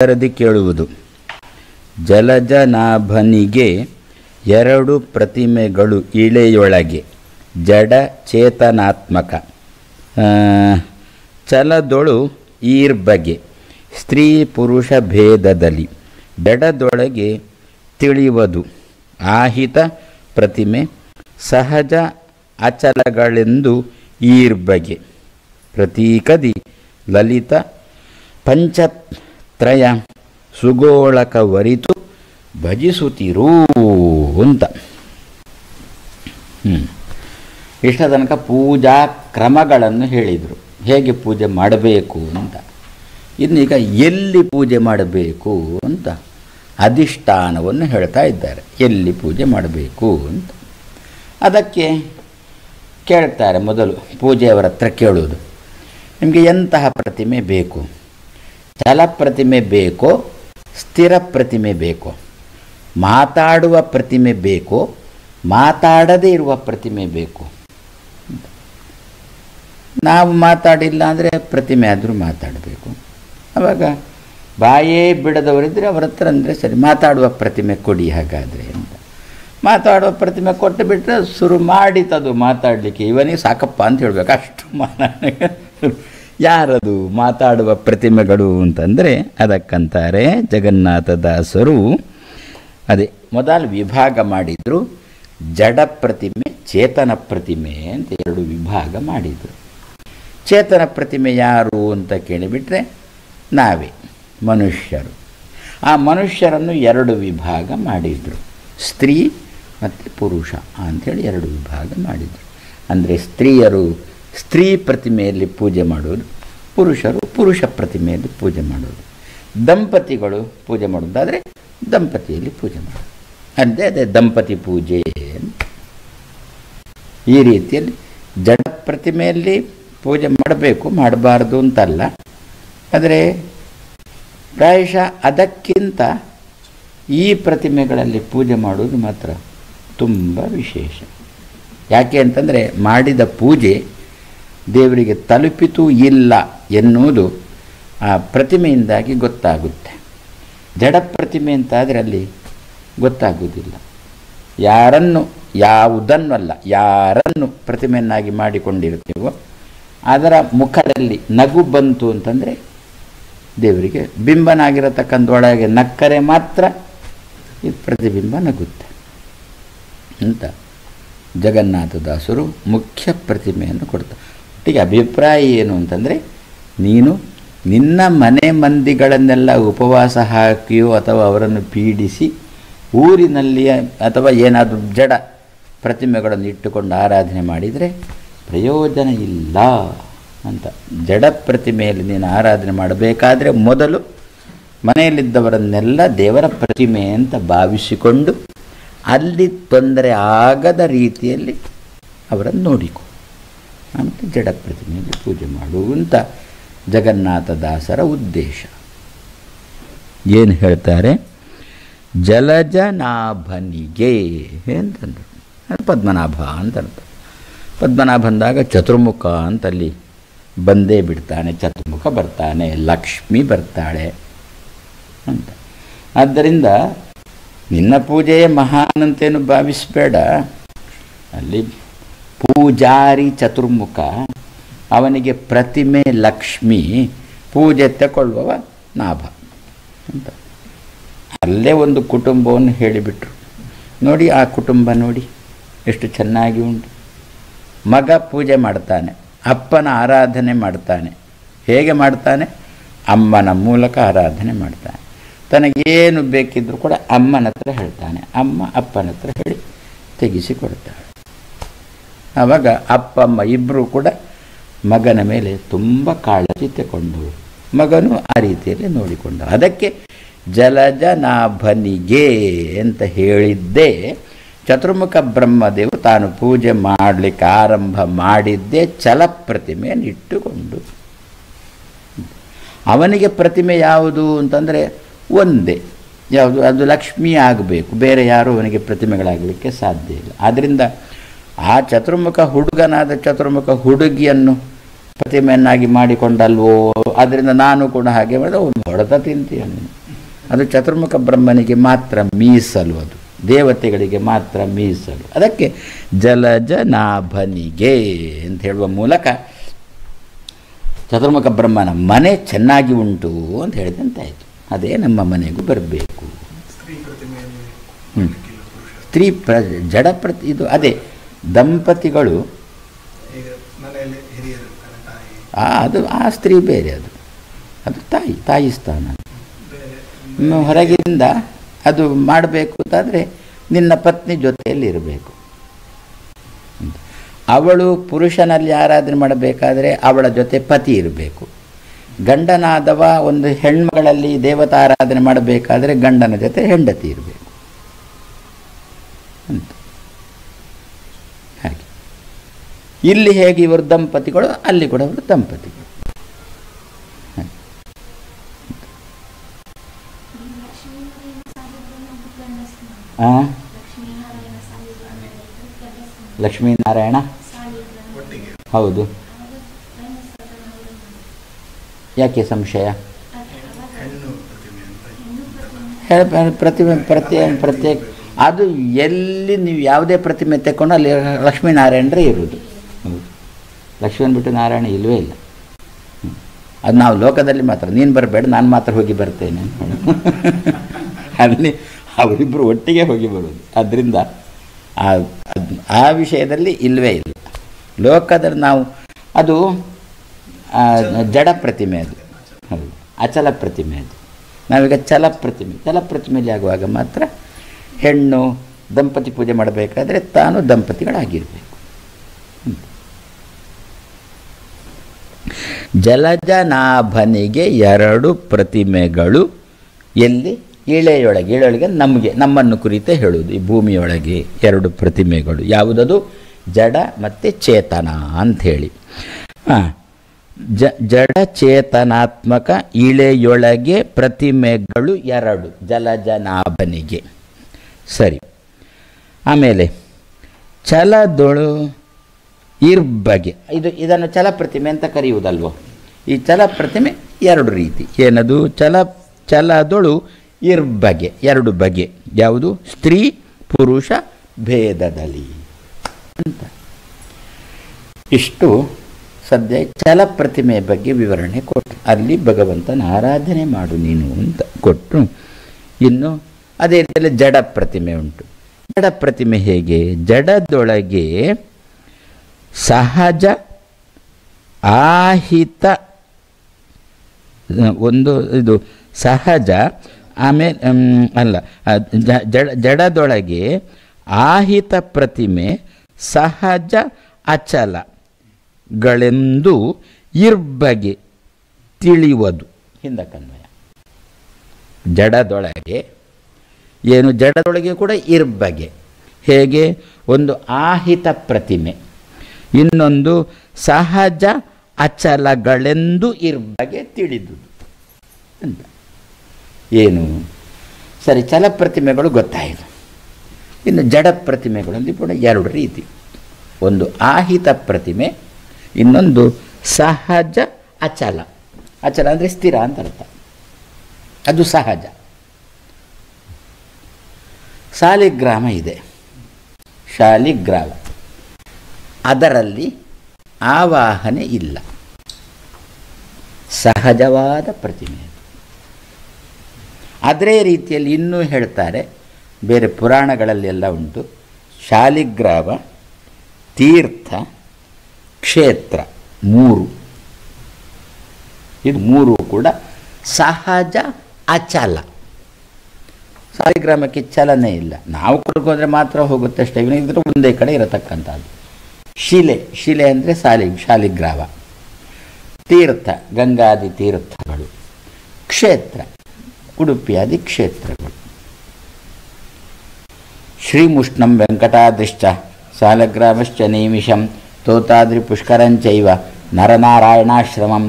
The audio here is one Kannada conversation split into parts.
ಅದರದಿ ಕೇಳುವುದು. ಜಲಜನಾಭನಿಗೆ ಎರಡು ಪ್ರತಿಮೆಗಳು ಇಳೆಯೊಳಗೆ, ಜಡ ಚೇತನಾತ್ಮಕ ಚಲದೊಳು ಈರ್ಬಗೆ, ಸ್ತ್ರೀ ಪುರುಷ ಭೇದದಲ್ಲಿ ದಡದೊಳಗೆ ತಿಳಿಯುವುದು. ಆಹಿತ ಪ್ರತಿಮೆ ಸಹಜ ಅಚಲಗಳೆಂದು ಈರ್ಬಗೆ, ಪ್ರತೀಕದಿ ಲಲಿತ ಪಂಚತ್ರಯ ಸುಗೋಳಕ ವರಿತು ಭಜಿಸುತ್ತಿರೂ ಅಂತ. ಇಷ್ಟ ತನಕ ಪೂಜಾ ಕ್ರಮಗಳನ್ನು ಹೇಳಿದರು, ಹೇಗೆ ಪೂಜೆ ಮಾಡಬೇಕು ಅಂತ. ಇನ್ನೀಗ ಎಲ್ಲಿ ಪೂಜೆ ಮಾಡಬೇಕು ಅಂತ ಅಧಿಷ್ಠಾನವನ್ನು ಹೇಳ್ತಾ ಇದ್ದಾರೆ. ಎಲ್ಲಿ ಪೂಜೆ ಮಾಡಬೇಕು ಅಂತ ಅದಕ್ಕೆ ಕೇಳ್ತಾರೆ. ಮೊದಲು ಪೂಜೆಯವರ ಹತ್ರ ಕೇಳುವುದು, ನಿಮಗೆ ಎಂತಹ ಪ್ರತಿಮೆ ಬೇಕು? ಚಲ ಪ್ರತಿಮೆ ಬೇಕೋ, ಸ್ಥಿರ ಪ್ರತಿಮೆ ಬೇಕೋ, ಮಾತಾಡುವ ಪ್ರತಿಮೆ ಬೇಕೋ, ಮಾತಾಡದೇ ಇರುವ ಪ್ರತಿಮೆ ಬೇಕು? ನಾವು ಮಾತಾಡಿಲ್ಲ ಅಂದರೆ ಪ್ರತಿಮೆ ಆದರೂ ಮಾತಾಡಬೇಕು. ಆವಾಗ ಬಾಯೇ ಬಿಡದವರಿದ್ದರೆ ಅವರ ಹತ್ರ ಅಂದರೆ ಸರಿ, ಮಾತಾಡುವ ಪ್ರತಿಮೆ ಕೊಡಿ ಹಾಗಾದರೆ ಅಂತ. ಮಾತಾಡುವ ಪ್ರತಿಮೆ ಕೊಟ್ಟು ಬಿಟ್ಟರೆ ಶುರು ಮಾಡಿತದು ಮಾತಾಡಲಿಕ್ಕೆ. ಇವನಿಗೆ ಸಾಕಪ್ಪ ಅಂತ ಹೇಳಬೇಕು, ಅಷ್ಟು ಯಾರದು ಮಾತಾಡುವ ಪ್ರತಿಮೆಗಳು ಅಂತಂದರೆ ಅದಕ್ಕಂತಾರೆ ಜಗನ್ನಾಥದಾಸರು. ಅದೇ ಮೊದಲು ವಿಭಾಗ ಮಾಡಿದರು, ಜಡ ಪ್ರತಿಮೆ ಚೇತನ ಪ್ರತಿಮೆ ಅಂತ ಎರಡು ವಿಭಾಗ ಮಾಡಿದರು. ಚೇತನ ಪ್ರತಿಮೆ ಯಾರು ಅಂತ ಕೇಳಿಬಿಟ್ರೆ ನಾವೇ ಮನುಷ್ಯರು. ಆ ಮನುಷ್ಯರನ್ನು ಎರಡು ವಿಭಾಗ ಮಾಡಿದರು, ಸ್ತ್ರೀ ಮತ್ತು ಪುರುಷ ಅಂಥೇಳಿ ಎರಡು ವಿಭಾಗ ಮಾಡಿದರು. ಅಂದರೆ ಸ್ತ್ರೀಯರು ಸ್ತ್ರೀ ಪ್ರತಿಮೆಯಲ್ಲಿ ಪೂಜೆ ಮಾಡೋದು, ಪುರುಷರು ಪುರುಷ ಪ್ರತಿಮೆಯಲ್ಲಿ ಪೂಜೆ ಮಾಡೋದು. ದಂಪತಿಗಳು ಪೂಜೆ ಮಾಡೋದಾದರೆ ದಂಪತಿಯಲ್ಲಿ ಪೂಜೆ ಮಾಡೋದು, ಅಂದರೆ ಅದೇ ದಂಪತಿ ಪೂಜೆ. ಈ ರೀತಿಯಲ್ಲಿ ಜಡ ಪ್ರತಿಮೆಯಲ್ಲಿ ಪೂಜೆ ಮಾಡಬೇಕು, ಮಾಡಬಾರ್ದು ಅಂತಲ್ಲ. ಆದರೆ ಪ್ರಾಯಶಃ ಅದಕ್ಕಿಂತ ಈ ಪ್ರತಿಮೆಗಳಲ್ಲಿ ಪೂಜೆ ಮಾಡೋದು ಮಾತ್ರ ತುಂಬ ವಿಶೇಷ. ಯಾಕೆ ಅಂತಂದರೆ ಮಾಡಿದ ಪೂಜೆ ದೇವರಿಗೆ ತಲುಪಿತೂ ಇಲ್ಲ ಎನ್ನುವುದು ಆ ಪ್ರತಿಮೆಯಿಂದಾಗಿ ಗೊತ್ತಾಗುತ್ತೆ. ಜಡ ಪ್ರತಿಮೆ ಅಂತಾದರೆ ಅಲ್ಲಿ ಗೊತ್ತಾಗುವುದಿಲ್ಲ. ಯಾವುದನ್ನಲ್ಲ ಯಾರನ್ನು ಪ್ರತಿಮೆಯನ್ನಾಗಿ ಮಾಡಿಕೊಂಡಿರ್ತೀವೋ ಅದರ ಮುಖದಲ್ಲಿ ನಗು ಬಂತು ಅಂತಂದರೆ ದೇವರಿಗೆ ಬಿಂಬನಾಗಿರತಕ್ಕಂಥೊಳಗೆ ನಕ್ಕರೆ ಮಾತ್ರ ಈ ಪ್ರತಿಬಿಂಬ ನಗುತ್ತೆ ಅಂತ ಜಗನ್ನಾಥದಾಸರು ಮುಖ್ಯ ಪ್ರತಿಮೆಯನ್ನು ಕೊಡ್ತಾರೆ. ಒಟ್ಟಿಗೆ ಅಭಿಪ್ರಾಯ ಏನು ಅಂತಂದರೆ, ನೀನು ನಿನ್ನ ಮನೆ ಮಂದಿಗಳನ್ನೆಲ್ಲ ಉಪವಾಸ ಹಾಕಿಯೋ ಅಥವಾ ಅವರನ್ನು ಪೀಡಿಸಿ ಊರಿನಲ್ಲಿ ಅಥವಾ ಏನಾದರೂ ಜಡ ಪ್ರತಿಮೆಗಳನ್ನು ಇಟ್ಟುಕೊಂಡು ಆರಾಧನೆ ಮಾಡಿದರೆ ಪ್ರಯೋಜನ ಇಲ್ಲ ಅಂತ. ಜಡ ಪ್ರತಿಮೆಯಲ್ಲಿ ನೀನು ಆರಾಧನೆ ಮಾಡಬೇಕಾದ್ರೆ ಮೊದಲು ಮನೆಯಲ್ಲಿದ್ದವರನ್ನೆಲ್ಲ ದೇವರ ಪ್ರತಿಮೆ ಅಂತ ಭಾವಿಸಿಕೊಂಡು ಅಲ್ಲಿ ತೊಂದರೆ ಆಗದ ರೀತಿಯಲ್ಲಿ ಅವರನ್ನು ನೋಡಿಕೊ, ಅಂತ ಜಡ ಪ್ರತಿಮೆಯಲ್ಲಿ ಪೂಜೆ ಮಾಡುವಂಥ ಜಗನ್ನಾಥದಾಸರ ಉದ್ದೇಶ. ಏನು ಹೇಳ್ತಾರೆ? ಜಲಜನಾಭನಿಗೆ ಅಂತಂದರು, ಪದ್ಮನಾಭ ಅಂತಂದರು. ಪದ್ಮನಾಭ ಅಂದಾಗ ಚತುರ್ಮುಖ ಅಂತಲ್ಲಿ ಬಂದೇ ಬಿಡ್ತಾನೆ, ಚತುರ್ಮುಖ ಬರ್ತಾನೆ, ಲಕ್ಷ್ಮಿ ಬರ್ತಾಳೆ ಅಂತ. ಆದ್ದರಿಂದ ನಿನ್ನ ಪೂಜೆಯೇ ಮಹಾನ್ ಅಂತೇನು ಭಾವಿಸಬೇಡ. ಅಲ್ಲಿ ಪೂಜಾರಿ ಚತುರ್ಮುಖ, ಅವನಿಗೆ ಪ್ರತಿಮೆ ಲಕ್ಷ್ಮಿ, ಪೂಜೆ ತಗೊಳ್ಳುವವ ನಾಭ ಅಂತ. ಅಲ್ಲೇ ಒಂದು ಕುಟುಂಬವನ್ನು ಹೇಳಿಬಿಟ್ರು. ನೋಡಿ ಆ ಕುಟುಂಬ ನೋಡಿ ಎಷ್ಟು ಚೆನ್ನಾಗಿ ಉಂಟು. ಮಗ ಪೂಜೆ ಮಾಡ್ತಾನೆ, ಅಪ್ಪನ ಆರಾಧನೆ ಮಾಡ್ತಾನೆ. ಹೇಗೆ ಮಾಡ್ತಾನೆ? ಅಮ್ಮನ ಮೂಲಕ ಆರಾಧನೆ ಮಾಡ್ತಾನೆ. ತನಗೇನು ಬೇಕಿದ್ದರೂ ಕೂಡ ಅಮ್ಮನ ಹತ್ರ ಹೇಳ್ತಾನೆ, ಅಮ್ಮ ಅಪ್ಪನ ಹತ್ರ ಹೇಳಿ ತೆಗೆಸಿಕೊಡ್ತಾಳೆ. ಆವಾಗ ಅಪ್ಪ ಅಮ್ಮ ಇಬ್ಬರು ಕೂಡ ಮಗನ ಮೇಲೆ ತುಂಬ ಕಾಳಜಿ ತಗೊಂಡವರು, ಮಗನು ಆ ರೀತಿಯಲ್ಲಿ ನೋಡಿಕೊಂಡ. ಅದಕ್ಕೆ ಜಲಜನಾಭನಿಗೆ ಅಂತ ಹೇಳಿದ್ದೇ ಚತುರ್ಮುಖ ಬ್ರಹ್ಮದೇವ್ ತಾನು ಪೂಜೆ ಮಾಡಲಿಕ್ಕೆ ಆರಂಭ ಮಾಡಿದ್ದೇ ಛಲ ಪ್ರತಿಮೆಯನ್ನು ಇಟ್ಟುಕೊಂಡು. ಅವನಿಗೆ ಪ್ರತಿಮೆ ಯಾವುದು ಅಂತಂದರೆ ಒಂದೇ, ಯಾವುದು? ಅದು ಲಕ್ಷ್ಮೀ ಆಗಬೇಕು, ಬೇರೆ ಯಾರೂ ಅವನಿಗೆ ಪ್ರತಿಮೆಗಳಾಗಲಿಕ್ಕೆ ಸಾಧ್ಯ ಇಲ್ಲ. ಆದ್ದರಿಂದ ಆ ಚತುರ್ಮುಖ ಹುಡುಗನಾದ ಚತುರ್ಮುಖ ಹುಡುಗಿಯನ್ನು ಪ್ರತಿಮೆಯನ್ನಾಗಿ ಮಾಡಿಕೊಂಡಲ್ವೋ, ಅದರಿಂದ ನಾನು ಕೂಡ ಹಾಗೆ ಮಾಡಿದ್ರೆ ಒಂದು ಹೊಡೆತ ತಿಂತೀಯ ನೀನು. ಅದು ಚತುರ್ಮುಖ ಬ್ರಹ್ಮನಿಗೆ ಮಾತ್ರ ಮೀಸಲು, ಅದು ದೇವತೆಗಳಿಗೆ ಮಾತ್ರ ಮೀಸಲು. ಅದಕ್ಕೆ ಜಲಜನಾಭನಿಗೆ ಅಂತ ಹೇಳುವ ಮೂಲಕ ಚತುರ್ಮುಖ ಬ್ರಹ್ಮನ ಮನೆ ಚೆನ್ನಾಗಿ ಉಂಟು ಅಂತ ಹೇಳಿದಂತಾಯಿತು. ಅದೇ ನಮ್ಮ ಮನೆಗೂ ಬರಬೇಕು. ಸ್ತ್ರೀ ಜಡ ಇದು ಅದೇ ದಂಪತಿಗಳು, ಅದು ಆ ಸ್ತ್ರೀ ಬೇರೆ, ಅದು ತಾಯಿ ಸ್ಥಾನ. ಹೊರಗಿಂದ ಅದು ಮಾಡಬೇಕು ಅಂತಾದರೆ ನಿನ್ನ ಪತ್ನಿ ಜೊತೆಯಲ್ಲಿ ಇರಬೇಕು. ಅವಳು ಪುರುಷನಲ್ಲಿ ಆರಾಧನೆ ಮಾಡಬೇಕಾದ್ರೆ ಅವಳ ಜೊತೆ ಪತಿ ಇರಬೇಕು. ಗಂಡನಾದವ ಒಂದು ಹೆಣ್ಮಗಳಲ್ಲಿ ದೇವತಾ ಆರಾಧನೆ ಮಾಡಬೇಕಾದ್ರೆ ಗಂಡನ ಜೊತೆ ಹೆಂಡತಿ ಇರಬೇಕು ಅಂತ. ಹಾಗೆ ಇಲ್ಲಿ ಹೇಗೆ ಇವರು ದಂಪತಿಗಳು, ಅಲ್ಲಿ ಕೂಡ ಅವರು ದಂಪತಿಗಳು. ಲಕ್ಷ್ಮೀನಾರಾಯಣ ಹೌದು. ಯಾಕೆ ಸಂಶಯ? ಪ್ರತಿಮೆ ಪ್ರತ್ಯೇಕ ಅದು ಎಲ್ಲಿ ನೀವು ಯಾವುದೇ ಪ್ರತಿಮೆ ತೆಕ್ಕೊಂಡು ಅಲ್ಲಿ ಲಕ್ಷ್ಮೀನಾರಾಯಣರೇ ಇರುವುದು. ಲಕ್ಷ್ಮೀನ ಬಿಟ್ಟು ನಾರಾಯಣ ಇಲ್ಲವೇ ಇಲ್ಲ. ಅದು ನಾವು ಲೋಕದಲ್ಲಿ ಮಾತ್ರ, ನೀನು ಬರಬೇಡ ನಾನು ಮಾತ್ರ ಹೋಗಿ ಬರ್ತೇನೆ ಅಲ್ಲಿ ಅವರಿಬ್ಬರು ಒಟ್ಟಿಗೆ ಹೋಗಿ ಬರೋದು. ಅದರಿಂದ ಆ ವಿಷಯದಲ್ಲಿ ಇಲ್ಲವೇ ಇಲ್ಲ. ಲೋಕದಲ್ಲಿ ನಾವು ಅದು ಜಡ ಪ್ರತಿಮೆ, ಅದು ಹೌದು, ಅಚಲ ಪ್ರತಿಮೆ. ಅದು ನಾವೀಗ ಚಲಪ್ರತಿಮೆಯಲ್ಲಿ ಆಗುವಾಗ ಮಾತ್ರ ಹೆಣ್ಣು ದಂಪತಿ ಪೂಜೆ ಮಾಡಬೇಕಾದ್ರೆ ತಾನು ದಂಪತಿಗಳಾಗಿರಬೇಕು. ಜಲಜನಾಭನಿಗೆ 2 ಪ್ರತಿಮೆಗಳು. ಎಲ್ಲಿ? ಇಳೆಯೊಳಗೆ ನಮ್ಮನ್ನು ಕುರಿತೇ ಹೇಳುವುದು. ಈ ಭೂಮಿಯೊಳಗೆ 2 ಪ್ರತಿಮೆಗಳು. ಯಾವುದದು? ಜಡ ಮತ್ತು ಚೇತನ ಅಂಥೇಳಿ. ಜಡ ಚೇತನಾತ್ಮಕ ಇಳೆಯೊಳಗೆ ಪ್ರತಿಮೆಗಳು 2 ಜಲಜನಾಭನಿಗೆ. ಸರಿ. ಆಮೇಲೆ ಛಲದೊಳು ಇರ್ಬಗೆ, ಇದನ್ನು ಛಲಪ್ರತಿಮೆ ಅಂತ ಕರೆಯುವುದಲ್ವೋ. ಈ ಛಲಪ್ರತಿಮೆ 2 ರೀತಿ. ಏನದು? ಛಲದೊಳು ಇರ್ಬಗೆ, 2 ಬಗೆ. ಯಾವುದು? ಸ್ತ್ರೀ ಪುರುಷ ಭೇದದಲ್ಲಿ ಅಂತ. ಇಷ್ಟು ಸದ್ಯ ಛಲಪ್ರತಿಮೆಯ ಬಗ್ಗೆ ವಿವರಣೆ ಕೊಟ್ಟರು. ಅಲ್ಲಿ ಭಗವಂತನ ಆರಾಧನೆ ಮಾಡು ನೀನು ಅಂತ ಕೊಟ್ಟರು. ಇನ್ನು ಅದೇ ರೀತಿಯಲ್ಲಿ ಜಡ ಪ್ರತಿಮೆ ಉಂಟು. ಜಡ ಪ್ರತಿಮೆ ಹೇಗೆ? ಜಡದೊಳಗೆ ಸಹಜ ಆಹಿತ ಒಂದು ಇದು ಸಹಜ, ಆಮೇಲೆ ಅಲ್ಲ, ಜಡದೊಳಗೆ ಆಹಿತ ಪ್ರತಿಮೆ ಸಹಜ ಅಚಲಗಳೆಂದು ಇರ್ಬಗೆ ತಿಳಿಯುವುದು ಹಿಂದಕ್ಕನ್ವಯ. ಜಡದೊಳಗೆ ಏನು? ಜಡದೊಳಗೆ ಕೂಡ ಇರ್ಬಗೆ. ಹೇಗೆ? ಒಂದು ಆಹಿತ ಪ್ರತಿಮೆ, ಇನ್ನೊಂದು ಸಹಜ ಅಚಲಗಳೆಂದು ಇರ್ಬಗೆ ತಿಳಿದುದು ಅಂತ. ಏನು? ಸರಿ, ಛಲಪ್ರತಿಮೆಗಳು ಗೊತ್ತಾಯಿತು. ಇನ್ನು ಜಡ ಪ್ರತಿಮೆಗಳಲ್ಲಿ ಕೂಡ 2 ರೀತಿ. ಒಂದು ಆಹಿತ ಪ್ರತಿಮೆ, ಇನ್ನೊಂದು ಸಹಜ ಅಚಲ. ಅಚಲ ಅಂದರೆ ಸ್ಥಿರ ಅಂತ ಅರ್ಥ. ಅದು ಸಹಜ. ಶಾಲಿಗ್ರಾಮ ಇದೆ, ಶಾಲಿಗ್ರಾಮ, ಅದರಲ್ಲಿ ಆವಾಹನೆ ಇಲ್ಲ, ಸಹಜವಾದ ಪ್ರತಿಮೆ. ಅದೇ ರೀತಿಯಲ್ಲಿ ಇನ್ನೂ ಹೇಳ್ತಾರೆ, ಬೇರೆ ಪುರಾಣಗಳಲ್ಲೆಲ್ಲ ಉಂಟು. ಶಾಲಿಗ್ರಾಮ, ತೀರ್ಥ, ಕ್ಷೇತ್ರ 3. ಇದು 3 ಕೂಡ ಸಹಜ ಅಚಲ. ಶಾಲಿಗ್ರಾಮಕ್ಕೆ ಚಲನೆ ಇಲ್ಲ, ನಾವು ಕೊಡ್ಕೋದ್ರೆ ಮಾತ್ರ ಹೋಗುತ್ತೆ ಅಷ್ಟೇ. ಇದ್ರೆ ಒಂದೇ ಕಡೆ ಇರತಕ್ಕಂಥದ್ದು. ಶಿಲೆ ಅಂದರೆ ಶಾಲಿಗ್ರಾಮ. ತೀರ್ಥ, ಗಂಗಾದಿ ತೀರ್ಥಗಳು. ಕ್ಷೇತ್ರ, ಉಡುಪಿಯಾದಿ ಕ್ಷೇತ್ರಗಳು. ಶ್ರೀಮುಷ್ಣಂ ವೆಂಕಟಾದ್ರಿಶ್ಚ ಶಾಲಗ್ರಾಮಶ್ಚ ನೈಮಿಷಂ ತೋತಾದ್ರಿ ಪುಷ್ಕರಂಚೈವ ನರನಾರಾಯಣಾಶ್ರಮಂ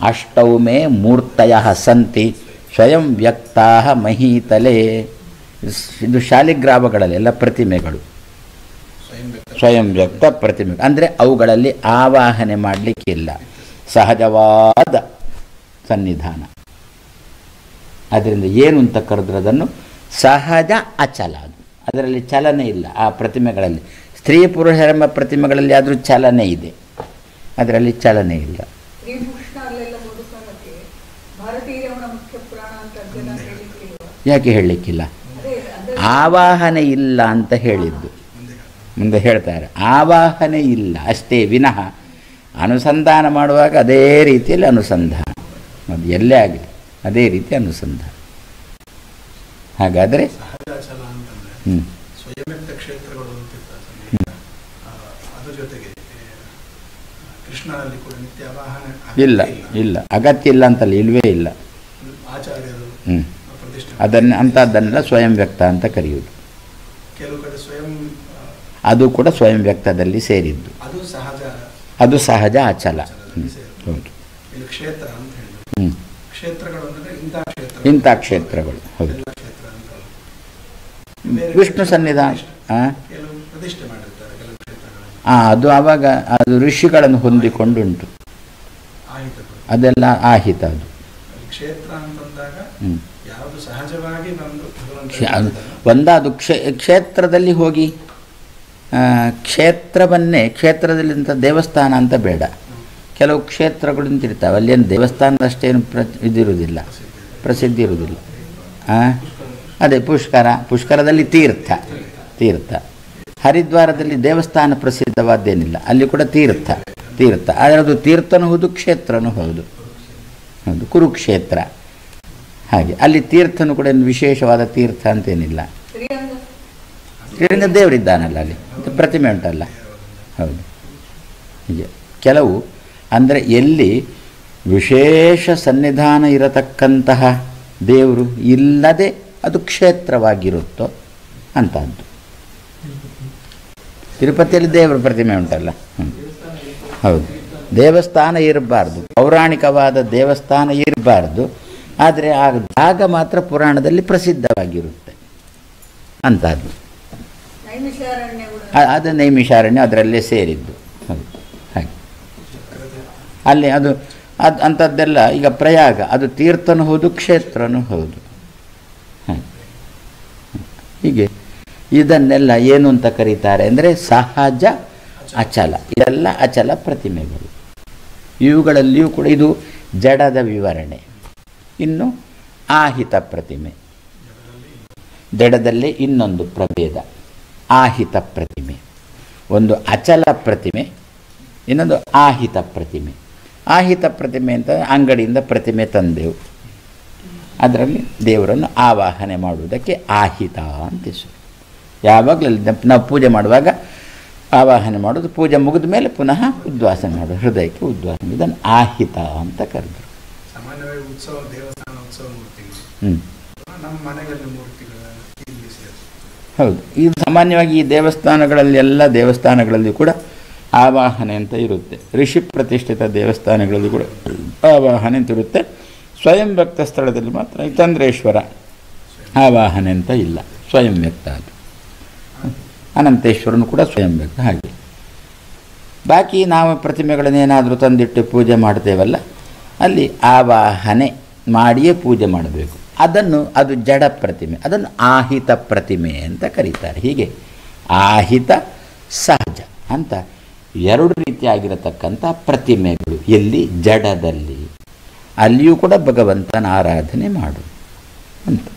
ಅಷ್ಟೌ ಮೇ ಮೂರ್ತಯಃ ಸಂತಿ ಸ್ವಯಂ ವ್ಯಕ್ತಾಃ ಮಹೀತಲೆ. ಇದು ಶಾಲಿಗ್ರಾಮಗಳಲ್ಲೆಲ್ಲ ಪ್ರತಿಮೆಗಳು ಸ್ವಯಂ ವ್ಯಕ್ತ ಪ್ರತಿಮೆ. ಅಂದರೆ ಅವುಗಳಲ್ಲಿ ಆವಾಹನೆ ಮಾಡಲಿಕ್ಕಿಲ್ಲ, ಸಹಜವಾದ ಸನ್ನಿಧಾನ. ಅದರಿಂದ ಏನು ಅಂತ ಕರೆದ್ರೆ ಅದನ್ನು ಸಹಜ ಅಚಲ. ಅದರಲ್ಲಿ ಚಲನೆ ಇಲ್ಲ. ಆ ಪ್ರತಿಮೆಗಳಲ್ಲಿ ಸ್ತ್ರೀ ಪುರುಷರ ಪ್ರತಿಮೆಗಳಲ್ಲಿ ಆದರೂ ಚಲನೆ ಇದೆ, ಅದರಲ್ಲಿ ಚಲನೆ ಇಲ್ಲ. ಯಾಕೆ ಹೇಳಲಿಕ್ಕಿಲ್ಲ? ಆವಾಹನೆ ಇಲ್ಲ ಅಂತ ಹೇಳಿದ್ದು. ಮುಂದೆ ಹೇಳ್ತಾರೆ ಆವಾಹನೆ ಇಲ್ಲ ಅಷ್ಟೇ ವಿನಃ ಅನುಸಂಧಾನ ಮಾಡುವಾಗ ಅದೇ ರೀತಿಯಲ್ಲಿ ಅನುಸಂಧಾನ, ಅದು ಎಲ್ಲೇ ಆಗಲಿ ಅದೇ ರೀತಿ ಅನುಸಂಧಾನ. ಹಾಗಾದರೆ ಇಲ್ಲ ಇಲ್ಲ ಅಗತ್ಯ ಇಲ್ಲ ಅಂತಲ್ಲ, ಇಲ್ವೇ ಇಲ್ಲ. ಅಂಥದ್ದನ್ನೆಲ್ಲ ಸ್ವಯಂ ವ್ಯಕ್ತ ಅಂತ ಕರೆಯುವುದು. ಅದು ಕೂಡ ಸ್ವಯಂ ವ್ಯಕ್ತದಲ್ಲಿ ಸೇರಿದ್ದು, ಅದು ಸಹಜ ಅಚಲ. ಹೌದು. ಇಂಥ ಕ್ಷೇತ್ರಗಳು. ಹೌದು. ವಿಷ್ಣು ಸನ್ನಿಧಾನ ಅದು ಆವಾಗ ಅದು ಋಷಿಗಳನ್ನು ಹೊಂದಿಕೊಂಡುಂಟು, ಅದೆಲ್ಲ ಆಹಿತ. ಅದು ಒಂದಾದು ಕ್ಷೇತ್ರದಲ್ಲಿ ಹೋಗಿ ಕ್ಷೇತ್ರದಲ್ಲಿಂಥ ದೇವಸ್ಥಾನ ಅಂತ ಬೇಡ. ಕೆಲವು ಕ್ಷೇತ್ರಗಳು ನಿಂತಿರ್ತಾವೆ, ಅಲ್ಲೇನು ದೇವಸ್ಥಾನದಷ್ಟೇನು ಇದಿರುವುದಿಲ್ಲ, ಪ್ರಸಿದ್ಧಿ ಇರುವುದಿಲ್ಲ. ಅದೇ ಪುಷ್ಕರದಲ್ಲಿ ತೀರ್ಥ. ಹರಿದ್ವಾರದಲ್ಲಿ ದೇವಸ್ಥಾನ ಪ್ರಸಿದ್ಧವಾದ್ದೇನಿಲ್ಲ, ಅಲ್ಲಿ ಕೂಡ ತೀರ್ಥ. ಆದರೆ ಅದು ತೀರ್ಥನೂ ಹೌದು, ಕ್ಷೇತ್ರನೂ ಹೌದು. ಕುರುಕ್ಷೇತ್ರ ಹಾಗೆ. ಅಲ್ಲಿ ತೀರ್ಥನೂ ಕೂಡ ವಿಶೇಷವಾದ ತೀರ್ಥ ಅಂತೇನಿಲ್ಲ. ಶ್ರೀರಂಗ ದೇವರಿದ್ದಾನಲ್ಲ, ಅಲ್ಲಿ ಪ್ರತಿಮೆ ಉಂಟಲ್ಲ. ಹೌದು. ಹೀಗೆ ಕೆಲವು ಅಂದರೆ ಎಲ್ಲಿ ವಿಶೇಷ ಸನ್ನಿಧಾನ ಇರತಕ್ಕಂತಹ ದೇವರು ಇಲ್ಲದೆ ಅದು ಕ್ಷೇತ್ರವಾಗಿರುತ್ತೋ ಅಂಥದ್ದು. ತಿರುಪತಿಯಲ್ಲಿ ದೇವರ ಪ್ರತಿಮೆ ಉಂಟಲ್ಲ. ಹೌದು. ದೇವಸ್ಥಾನ ಇರಬಾರ್ದು, ಪೌರಾಣಿಕವಾದ ದೇವಸ್ಥಾನ ಇರಬಾರ್ದು, ಆದರೆ ಆ ಜಾಗ ಮಾತ್ರ ಪುರಾಣದಲ್ಲಿ ಪ್ರಸಿದ್ಧವಾಗಿರುತ್ತೆ ಅಂಥದ್ದು. ಅದು ನೈಮಿಷಾರಣ್ಯ ಅದರಲ್ಲೇ ಸೇರಿದ್ದು. ಹೌದು. ಹಾಗೆ ಅಲ್ಲಿ ಅದು ಅಂಥದ್ದೆಲ್ಲ. ಈಗ ಪ್ರಯಾಗ ಅದು ತೀರ್ಥನೂ ಹೌದು, ಕ್ಷೇತ್ರನೂ ಹೌದು. ಹೀಗೆ ಇದನ್ನೆಲ್ಲ ಏನು ಅಂತ ಕರೀತಾರೆ ಅಂದರೆ ಸಹಜ ಅಚಲ. ಇದೆಲ್ಲ ಅಚಲ ಪ್ರತಿಮೆಗಳು. ಇವುಗಳಲ್ಲಿಯೂ ಕೂಡ ಇದು ಜಡದ ವಿವರಣೆ. ಇನ್ನು ಆಹಿತ ಪ್ರತಿಮೆ, ಜಡದಲ್ಲಿ ಇನ್ನೊಂದು ಪ್ರಭೇದ ಆಹಿತ ಪ್ರತಿಮೆ. ಒಂದು ಅಚಲ ಪ್ರತಿಮೆ, ಇನ್ನೊಂದು ಆಹಿತ ಪ್ರತಿಮೆ. ಆಹಿತ ಪ್ರತಿಮೆ ಅಂತ ಅಂಗಡಿಯಿಂದ ಪ್ರತಿಮೆ ತಂದೆವು, ಅದರಲ್ಲಿ ದೇವರನ್ನು ಆವಾಹನೆ ಮಾಡುವುದಕ್ಕೆ ಆಹಿತ ಅಂತ ಹೆಸರು. ಯಾವಾಗಲೂ ನಾವು ಪೂಜೆ ಮಾಡುವಾಗ ಆವಾಹನೆ ಮಾಡೋದು, ಪೂಜೆ ಮುಗಿದ ಮೇಲೆ ಪುನಃ ಉದ್ವಾಸನೆ ಮಾಡೋದು, ಹೃದಯಕ್ಕೆ ಉದ್ವಾಸನೆ. ಇದನ್ನು ಆಹಿತ ಅಂತ ಕರೆದರು. ಹೌದು. ಇದು ಸಾಮಾನ್ಯವಾಗಿ ಈ ದೇವಸ್ಥಾನಗಳಲ್ಲಿ, ಎಲ್ಲ ದೇವಸ್ಥಾನಗಳಲ್ಲಿ ಕೂಡ ಆವಾಹನೆ ಅಂತ ಇರುತ್ತೆ. ಋಷಿ ಪ್ರತಿಷ್ಠಿತ ದೇವಸ್ಥಾನಗಳಲ್ಲಿ ಕೂಡ ಆವಾಹನೆ ಅಂತ ಇರುತ್ತೆ. ಸ್ವಯಂ ವ್ಯಕ್ತ ಸ್ಥಳದಲ್ಲಿ ಮಾತ್ರ ಚಂದ್ರೇಶ್ವರ ಆವಾಹನೆ ಅಂತ ಇಲ್ಲ, ಸ್ವಯಂ ವ್ಯಕ್ತ. ಅದು ಅನಂತೇಶ್ವರನು ಕೂಡ ಸ್ವಯಂ ವ್ಯಕ್ತ. ಹಾಗೆ ಬಾಕಿ ನಾವು ಪ್ರತಿಮೆಗಳನ್ನೇನಾದರೂ ತಂದಿಟ್ಟು ಪೂಜೆ ಮಾಡ್ತೇವಲ್ಲ, ಅಲ್ಲಿ ಆವಾಹನೆ ಮಾಡಿಯೇ ಪೂಜೆ ಮಾಡಬೇಕು. ಅದು ಜಡ ಪ್ರತಿಮೆ, ಅದನ್ನು ಆಹಿತ ಪ್ರತಿಮೆ ಅಂತ ಕರೀತಾರೆ. ಹೀಗೆ ಆಹಿತ ಸಹಜ ಅಂತ ಎರಡು ರೀತಿಯಾಗಿರತಕ್ಕಂಥ ಪ್ರತಿಮೆಗಳು. ಎಲ್ಲಿ? ಜಡದಲ್ಲಿ. ಅಲ್ಲಿಯೂ ಕೂಡ ಭಗವಂತನ ಆರಾಧನೆ ಮಾಡು ಅಂತ.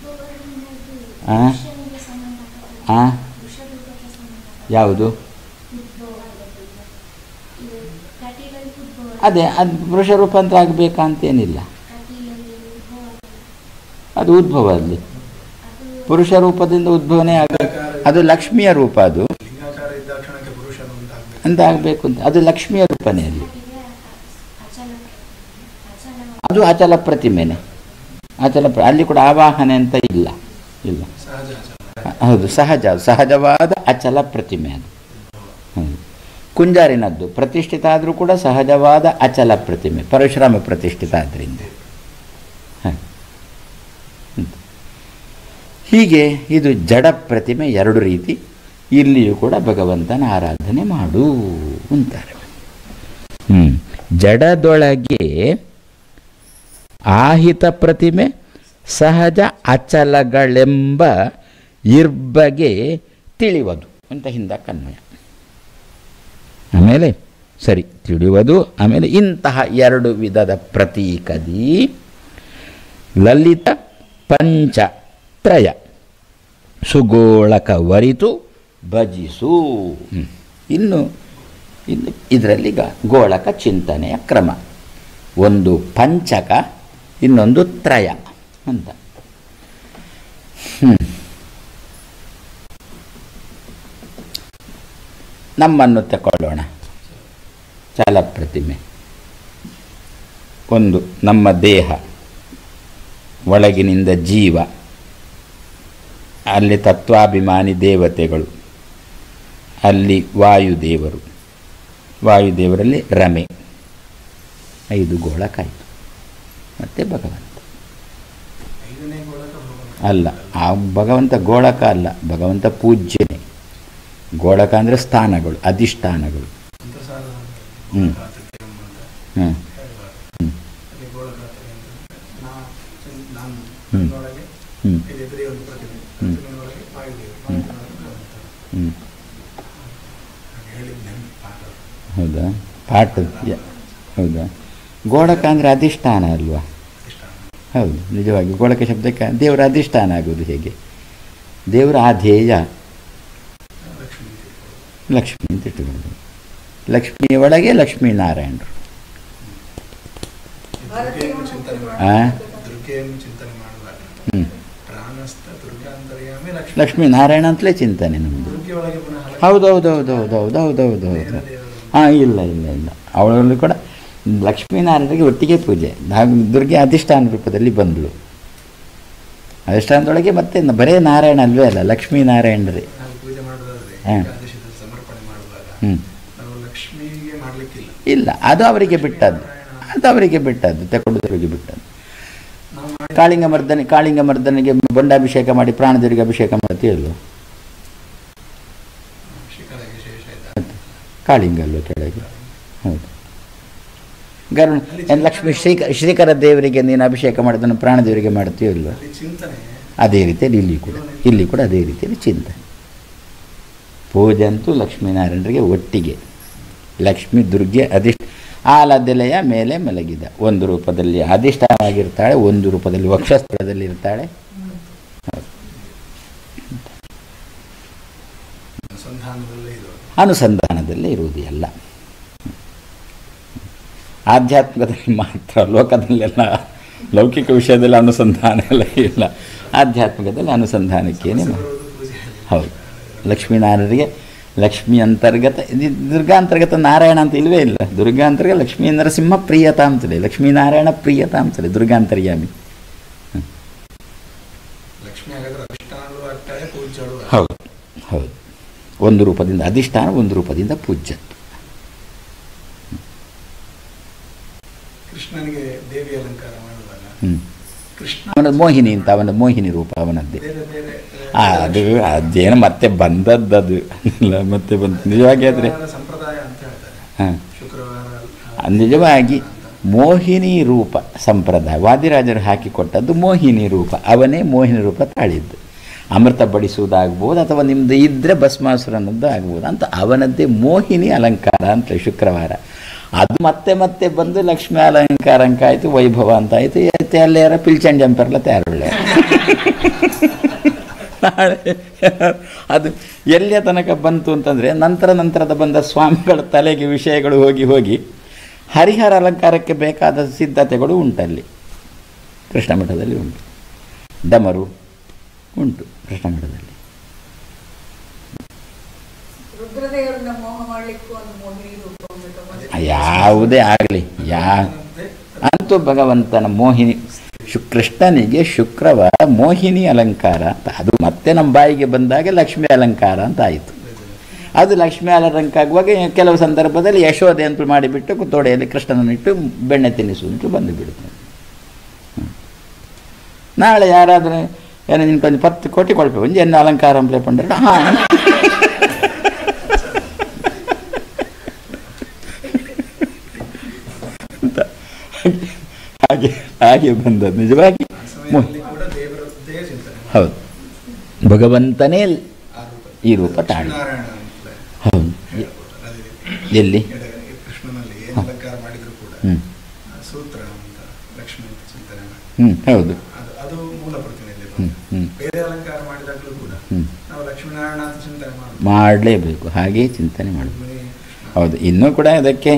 ಯಾವುದು? ಅದೇ ಅದು ಪುರುಷ ರೂಪಾಂತರ ಆಗಬೇಕಂತೇನಿಲ್ಲ, ಅದು ಉದ್ಭವ. ಅಲ್ಲಿ ಪುರುಷ ರೂಪದಿಂದ ಉದ್ಭವನೇ ಆಗಬೇಕು. ಅದು ಲಕ್ಷ್ಮಿಯ ರೂಪ, ಅದು ಅಂತ ಆಗಬೇಕು ಅಂತ. ಅದು ಲಕ್ಷ್ಮಿಯ ರೂಪನೇ. ಅಲ್ಲಿ ಅದು ಅಚಲ ಪ್ರತಿಮೆನೆ. ಅಲ್ಲಿ ಕೂಡ ಆವಾಹನೆ ಅಂತ ಇಲ್ಲ. ಹೌದು, ಸಹಜವಾದ ಅಚಲ ಪ್ರತಿಮೆ ಅದು. ಕುಂಜಾರಿನದ್ದು ಪ್ರತಿಷ್ಠಿತ ಆದರೂ ಕೂಡ ಸಹಜವಾದ ಅಚಲ ಪ್ರತಿಮೆ, ಪರಶುರಾಮ ಪ್ರತಿಷ್ಠಿತ ಆದ್ದರಿಂದ. ಹೀಗೆ ಇದು ಜಡ ಪ್ರತಿಮೆ ಎರಡು ರೀತಿ. ಇಲ್ಲಿಯೂ ಕೂಡ ಭಗವಂತನ ಆರಾಧನೆ ಮಾಡು ಅಂತಾರೆ. ಜಡದೊಳಗೆ ಆಹಿತ ಪ್ರತಿಮೆ ಸಹಜ ಅಚಲಗಳೆಂಬ ಇರ್ಬಗೆ ತಿಳಿಯುವುದು ಅಂತ ಹಿಂದಕ್ಕನ್ವಯ. ಆಮೇಲೆ ಸರಿ ತಿಳಿಯುವುದು. ಆಮೇಲೆ ಇಂತಹ ಎರಡು ವಿಧದ ಪ್ರತೀಕದಿ ಲಲಿತ ಪಂಚತ್ರಯ ಸುಗೋಳಕ ವರಿತು ಭಜಿಸು. ಇನ್ನು ಇದರಲ್ಲಿ ಗೋಳಕ ಚಿಂತನೆಯ ಕ್ರಮ. ಒಂದು ಪಂಚಕ, ಇನ್ನೊಂದು ತ್ರಯ ಅಂತ. ನಮ್ಮನ್ನು ತಗೊಳ್ಳೋಣ. ಚಲ ಪ್ರತಿಮೆ ಒಂದು, ನಮ್ಮ ದೇಹ, ಒಳಗಿನಿಂದ ಜೀವ, ಅಲ್ಲಿ ತತ್ವಾಭಿಮಾನಿ ದೇವತೆಗಳು, ಅಲ್ಲಿ ವಾಯುದೇವರು, ವಾಯುದೇವರಲ್ಲಿ ರಮೆ, 5 ಗೋಳಕಾಯಿತು. ಮತ್ತು ಭಗವಂತ ಅಲ್ಲ, ಆ ಭಗವಂತ ಗೋಳಕ ಅಲ್ಲ, ಭಗವಂತ ಪೂಜ್ಯನೇ. ಗೋಳಕ ಅಂದರೆ ಸ್ಥಾನಗಳು, ಅಧಿಷ್ಠಾನಗಳು. ಹ್ಞೂ ಹ್ಞೂ ಹೌದಾ? ಪಾಠ ಹೌದಾ? ಗೋಳಕ ಅಂದರೆ ಅಧಿಷ್ಠಾನ ಅಲ್ವಾ? ಹೌದು, ನಿಜವಾಗಿ ಗೋಳಕ ಶಬ್ದಕ್ಕೆ ದೇವರ ಅಧಿಷ್ಠಾನ ಆಗೋದು ಹೇಗೆ? ದೇವರ ಆಧೇಯ ಲಕ್ಷ್ಮೀ ಅಂತ ಇಟ್ಟುಕೊಂಡು, ಲಕ್ಷ್ಮಿಯ ಒಳಗೆ ಲಕ್ಷ್ಮೀನಾರಾಯಣರು. ಲಕ್ಷ್ಮೀನಾರಾಯಣ ಅಂತಲೇ ಚಿಂತನೆ ನಮ್ಮದು. ಹೌದೌದೌದೌದೌದೌದೌದೌದು. ಹಾಂ, ಇಲ್ಲ ಇಲ್ಲ ಇಲ್ಲ, ಅವಳಲ್ಲಿ ಕೂಡ ಲಕ್ಷ್ಮೀನಾರಾಯಣರಿಗೆ ಒಟ್ಟಿಗೆ ಪೂಜೆ. ದುರ್ಗೆ ಅಧಿಷ್ಠಾನ ರೂಪದಲ್ಲಿ ಬಂದಳು. ಅಧಿಷ್ಠಾನದೊಳಗೆ ಮತ್ತೆ ಬರೇ ನಾರಾಯಣ ಅಲ್ವೇ ಅಲ್ಲ, ಲಕ್ಷ್ಮೀನಾರಾಯಣರೇ. ಹಾಂ, ಇಲ್ಲ, ಅದು ಅವರಿಗೆ ಬಿಟ್ಟದ್ದು, ಅದು ಅವರಿಗೆ ಬಿಟ್ಟದ್ದು, ತಗೊಂಡವರಿಗೆ ಬಿಟ್ಟದ್ದು. ಕಾಳಿಂಗಮರ್ದನಿಗೆ ಬಂಡಾಭಿಷೇಕ ಮಾಡಿ ಪ್ರಾಣದೇವರಿಗೆ ಅಭಿಷೇಕ ಮಾಡ್ತೀಯಲ್ವ? ಕಾಳಿಂಗ ಅಲ್ವ ಕೆಳಗೆ? ಹೌದು. ಗರುಣ ಲಕ್ಷ್ಮೀ ಶ್ರೀಕರ ದೇವರಿಗೆ ನೀನು ಅಭಿಷೇಕ ಮಾಡಿದನ್ನು ಪ್ರಾಣದೇವರಿಗೆ ಮಾಡ್ತೀಯಲ್ವ? ಅದೇ ರೀತಿಯಲ್ಲಿ ಇಲ್ಲಿ ಕೂಡ ಅದೇ ರೀತಿಯಲ್ಲಿ ಚಿಂತನೆ. ಪೂಜೆ ಅಂತೂ ಲಕ್ಷ್ಮೀನಾರಾಯಣರಿಗೆ ಒಟ್ಟಿಗೆ. ಲಕ್ಷ್ಮೀ ದುರ್ಗೆ ಆಲದೆಲೆಯ ಮೇಲೆ ಮಲಗಿದ, ಒಂದು ರೂಪದಲ್ಲಿ ಅಧಿಷ್ಠಾನವಾಗಿರ್ತಾಳೆ, ಒಂದು ರೂಪದಲ್ಲಿ ವಕ್ಷಸ್ಥಳದಲ್ಲಿ ಇರ್ತಾಳೆ. ಅನುಸಂಧಾನದಲ್ಲೇ ಇರುವುದು ಎಲ್ಲ. ಆಧ್ಯಾತ್ಮಿಕದಲ್ಲಿ ಮಾತ್ರ, ಲೋಕದಲ್ಲೆಲ್ಲ ಲೌಕಿಕ ವಿಷಯದಲ್ಲಿ ಅನುಸಂಧಾನ ಎಲ್ಲ ಇಲ್ಲ. ಆಧ್ಯಾತ್ಮಿಕದಲ್ಲಿ ಅನುಸಂಧಾನಕ್ಕೇನೆ. ಹೌದು, ಲಕ್ಷ್ಮೀನಾರಾಯಣರಿಗೆ ಲಕ್ಷ್ಮೀ ಅಂತರ್ಗತ, ದುರ್ಗಾಂತರ್ಗತ ನಾರಾಯಣ ಅಂತ ಇಲ್ಲವೇ ಇಲ್ಲ. ದುರ್ಗಾಂತರ್ಗ ಲಕ್ಷ್ಮೀ ನರಸಿಂಹ ಪ್ರಿಯತಾ ಅಂತಲೇ, ಲಕ್ಷ್ಮೀನಾರಾಯಣ ಪ್ರಿಯತಾ ಅಂತಲೇ, ದುರ್ಗಾಂತರ್ಯಾಮಿ. ಹೌದು ಹೌದು, ಒಂದು ರೂಪದಿಂದ ಅಧಿಷ್ಠಾನ, ಒಂದು ರೂಪದಿಂದ ಪೂಜ್ಯ. ಕೃಷ್ಣನಿಗೆ ದೇವಿ ಅಲಂಕಾರ ಮಾಡುವಾಗ ಅವನ ಮೋಹಿನಿ ಅಂತ, ಅವನ ಮೋಹಿನಿ ರೂಪ ಅವನದ್ದೇ. ಅದು ಅದೇನು ಮತ್ತೆ ಬಂದದ್ದು ಮತ್ತೆ ಬಂದು ನಿಜವಾಗಿ ಆದರೆ ಹಾಂ, ನಿಜವಾಗಿ ಮೋಹಿನಿ ರೂಪ ಸಂಪ್ರದಾಯ ವಾದಿರಾಜರು ಹಾಕಿಕೊಟ್ಟದ್ದು ಮೋಹಿನಿ ರೂಪ. ಅವನೇ ಮೋಹಿನಿ ರೂಪ ತಾಳಿದ್ದು. ಅಮೃತ ಬಡಿಸುವುದಾಗ್ಬೋದು, ಅಥವಾ ನಿಮ್ಮದು ಇದ್ದರೆ ಭಸ್ಮಾಸುರನದ್ದು ಆಗ್ಬೋದು ಅಂತ ಅವನದ್ದೇ ಮೋಹಿನಿ ಅಲಂಕಾರ ಅಂತ ಶುಕ್ರವಾರ. ಅದು ಮತ್ತೆ ಮತ್ತೆ ಬಂದು ಲಕ್ಷ್ಮೀ ಅಲಂಕಾರ ಅಂಕಾಯಿತು, ವೈಭವ ಅಂತಾಯಿತು. ಅಲ್ಲೇ ಯಾರ ಪಿಲ್ಚಂಡ್ ಜಂಪರ್ಲ ತಯಾರೊಳ್ಳೆ ನಾಳೆ ಅದು ಎಲ್ಲಿಯ ತನಕ ಬಂತು ಅಂತಂದರೆ, ನಂತರದ ಬಂದ ಸ್ವಾಮಿಗಳ ತಲೆಗೆ ವಿಷಯಗಳು ಹೋಗಿ ಹೋಗಿ ಹರಿಹರ ಅಲಂಕಾರಕ್ಕೆ ಬೇಕಾದ ಸಿದ್ಧತೆಗಳು ಉಂಟಲ್ಲಿ. ಕೃಷ್ಣ ಮಠದಲ್ಲಿ ಉಂಟು, ಡಮರು ಉಂಟು ಕೃಷ್ಣ ಮಠದಲ್ಲಿ. ಯಾವುದೇ ಆಗಲಿ, ಅಂತೂ ಭಗವಂತನ ಮೋಹಿನಿ, ಕೃಷ್ಣನಿಗೆ ಶುಕ್ರವಾರ ಮೋಹಿನಿ ಅಲಂಕಾರ ಅಂತ. ಅದು ಮತ್ತೆ ನಮ್ಮ ಬಾಯಿಗೆ ಬಂದಾಗ ಲಕ್ಷ್ಮೀ ಅಲಂಕಾರ ಅಂತ ಆಯಿತು. ಅದು ಲಕ್ಷ್ಮೀ ಅಲಂಕಾರ ಆಗುವಾಗ ಕೆಲವು ಸಂದರ್ಭದಲ್ಲಿ ಯಶೋದೆ ಅಂತ ಮಾಡಿಬಿಟ್ಟು ಕುತ್ತೋಡೆಯಲ್ಲಿ ಕೃಷ್ಣನನ್ನಿಟ್ಟು ಬೆಣ್ಣೆ ತಿನ್ನಿಸುವಂತೂ ಬಂದು ಬಿಡುತ್ತೆ. ನಾಳೆ ಯಾರಾದರೂ ಏನೋ ನಿನ್ಗೆ ಒಂದು 10 ಕೋಟಿ ಕೊಡ್ಬೇಕು, ಒಂದು ಏನು ಅಲಂಕಾರ ಅಂಪ್ಲೇ ಪಂಡ್ರೆ ಹಾಂ ಹಾಗೆ ಬಂದದ್ದು ನಿಜವಾಗಿ. ಆ ಸಮಯದಲ್ಲಿ ಕೂಡ ದೇವರದ್ದೇ ಚಿಂತನೆ ಮಾಡಿ. ಹೌದು, ಭಗವಂತನೇ ಆ ರೂಪ ಈ ರೂಪ ತಾಳಿ. ಲಕ್ಷ್ಮೀನಾರಾಯಣ ಅಂತಲೇ ಹೌದು. ಹೇಳ್ಬೋದು. ಅದೇ ರೀತಿ ಎಲ್ಲಿ ಕೃಷ್ಣನಲ್ಲಿ ಏನು ಅಲಂಕಾರ ಮಾಡಿದ್ರು ಕೂಡ ಸೂತ್ರ ಅಂತ ಲಕ್ಷ್ಮಿ ಅಂತ ಚಿಂತನೆ ಮಾಡಿ ಹೌದು. ಅದು ಮೂಲ ಪ್ರತಿಮೆಯಲ್ಲಿ ಬಂದಿದೆ. ಬೇರೆ ಅಲಂಕಾರ ಮಾಡಿದಾಗಲೂ ಕೂಡ ನಾವು ಲಕ್ಷ್ಮೀನಾರಾಯಣ ಅಂತ ಚಿಂತನೆ ಮಾಡಲೇಬೇಕು, ಹಾಗೇ ಚಿಂತನೆ ಮಾಡಬೇಕು. ಮಾಡಿ. ಹೌದು. ಇನ್ನೂ ಕೂಡ ಅದಕ್ಕೆ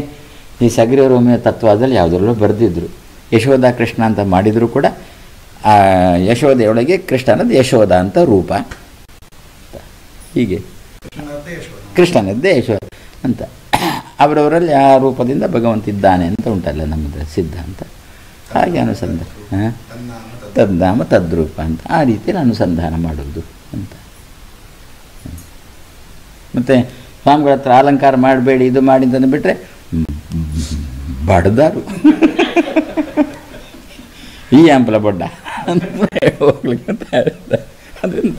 ಈ ಸಗರಿ ರೋಮಿಯ ತತ್ವದಲ್ಲಿ ಯಾವುದರಲ್ಲೂ ಬರೆದಿದ್ರು. ಯಶೋಧ ಕೃಷ್ಣ ಅಂತ ಮಾಡಿದರೂ ಕೂಡ ಆ ಯಶೋದೆಯೊಳಗೆ ಕೃಷ್ಣನದ್ದು ಯಶೋಧ ಅಂತ ರೂಪ, ಹೀಗೆ ಕೃಷ್ಣನದ್ದೇ ಯಶೋಧ ಅಂತ ಅವರವರಲ್ಲಿ ಆ ರೂಪದಿಂದ ಭಗವಂತ ಇದ್ದಾನೆ ಅಂತ ಉಂಟಲ್ಲ ನಮ್ಮದು ಸಿದ್ಧಾಂತ. ಹಾಗೆ ಅನುಸಂಧಾನ, ತದ್ನಾಮ ತದ್ರೂಪ ಅಂತ ಆ ರೀತಿಯಲ್ಲಿ ಅನುಸಂಧಾನ ಮಾಡೋದು ಅಂತ. ಮತ್ತು ಸ್ವಾಮಿಗಳ ಹತ್ರ ಅಲಂಕಾರ ಮಾಡಬೇಡಿ ಇದು ಮಾಡಿ ಅಂತಂದು ಬಿಟ್ಟರೆ ಬಡ್ದಾರು ಈ ಆಂಪಲ ಬೊಡ್ಡ ಹೋಗ್ಲಿಕ್ಕೆ ಅದರಿಂದ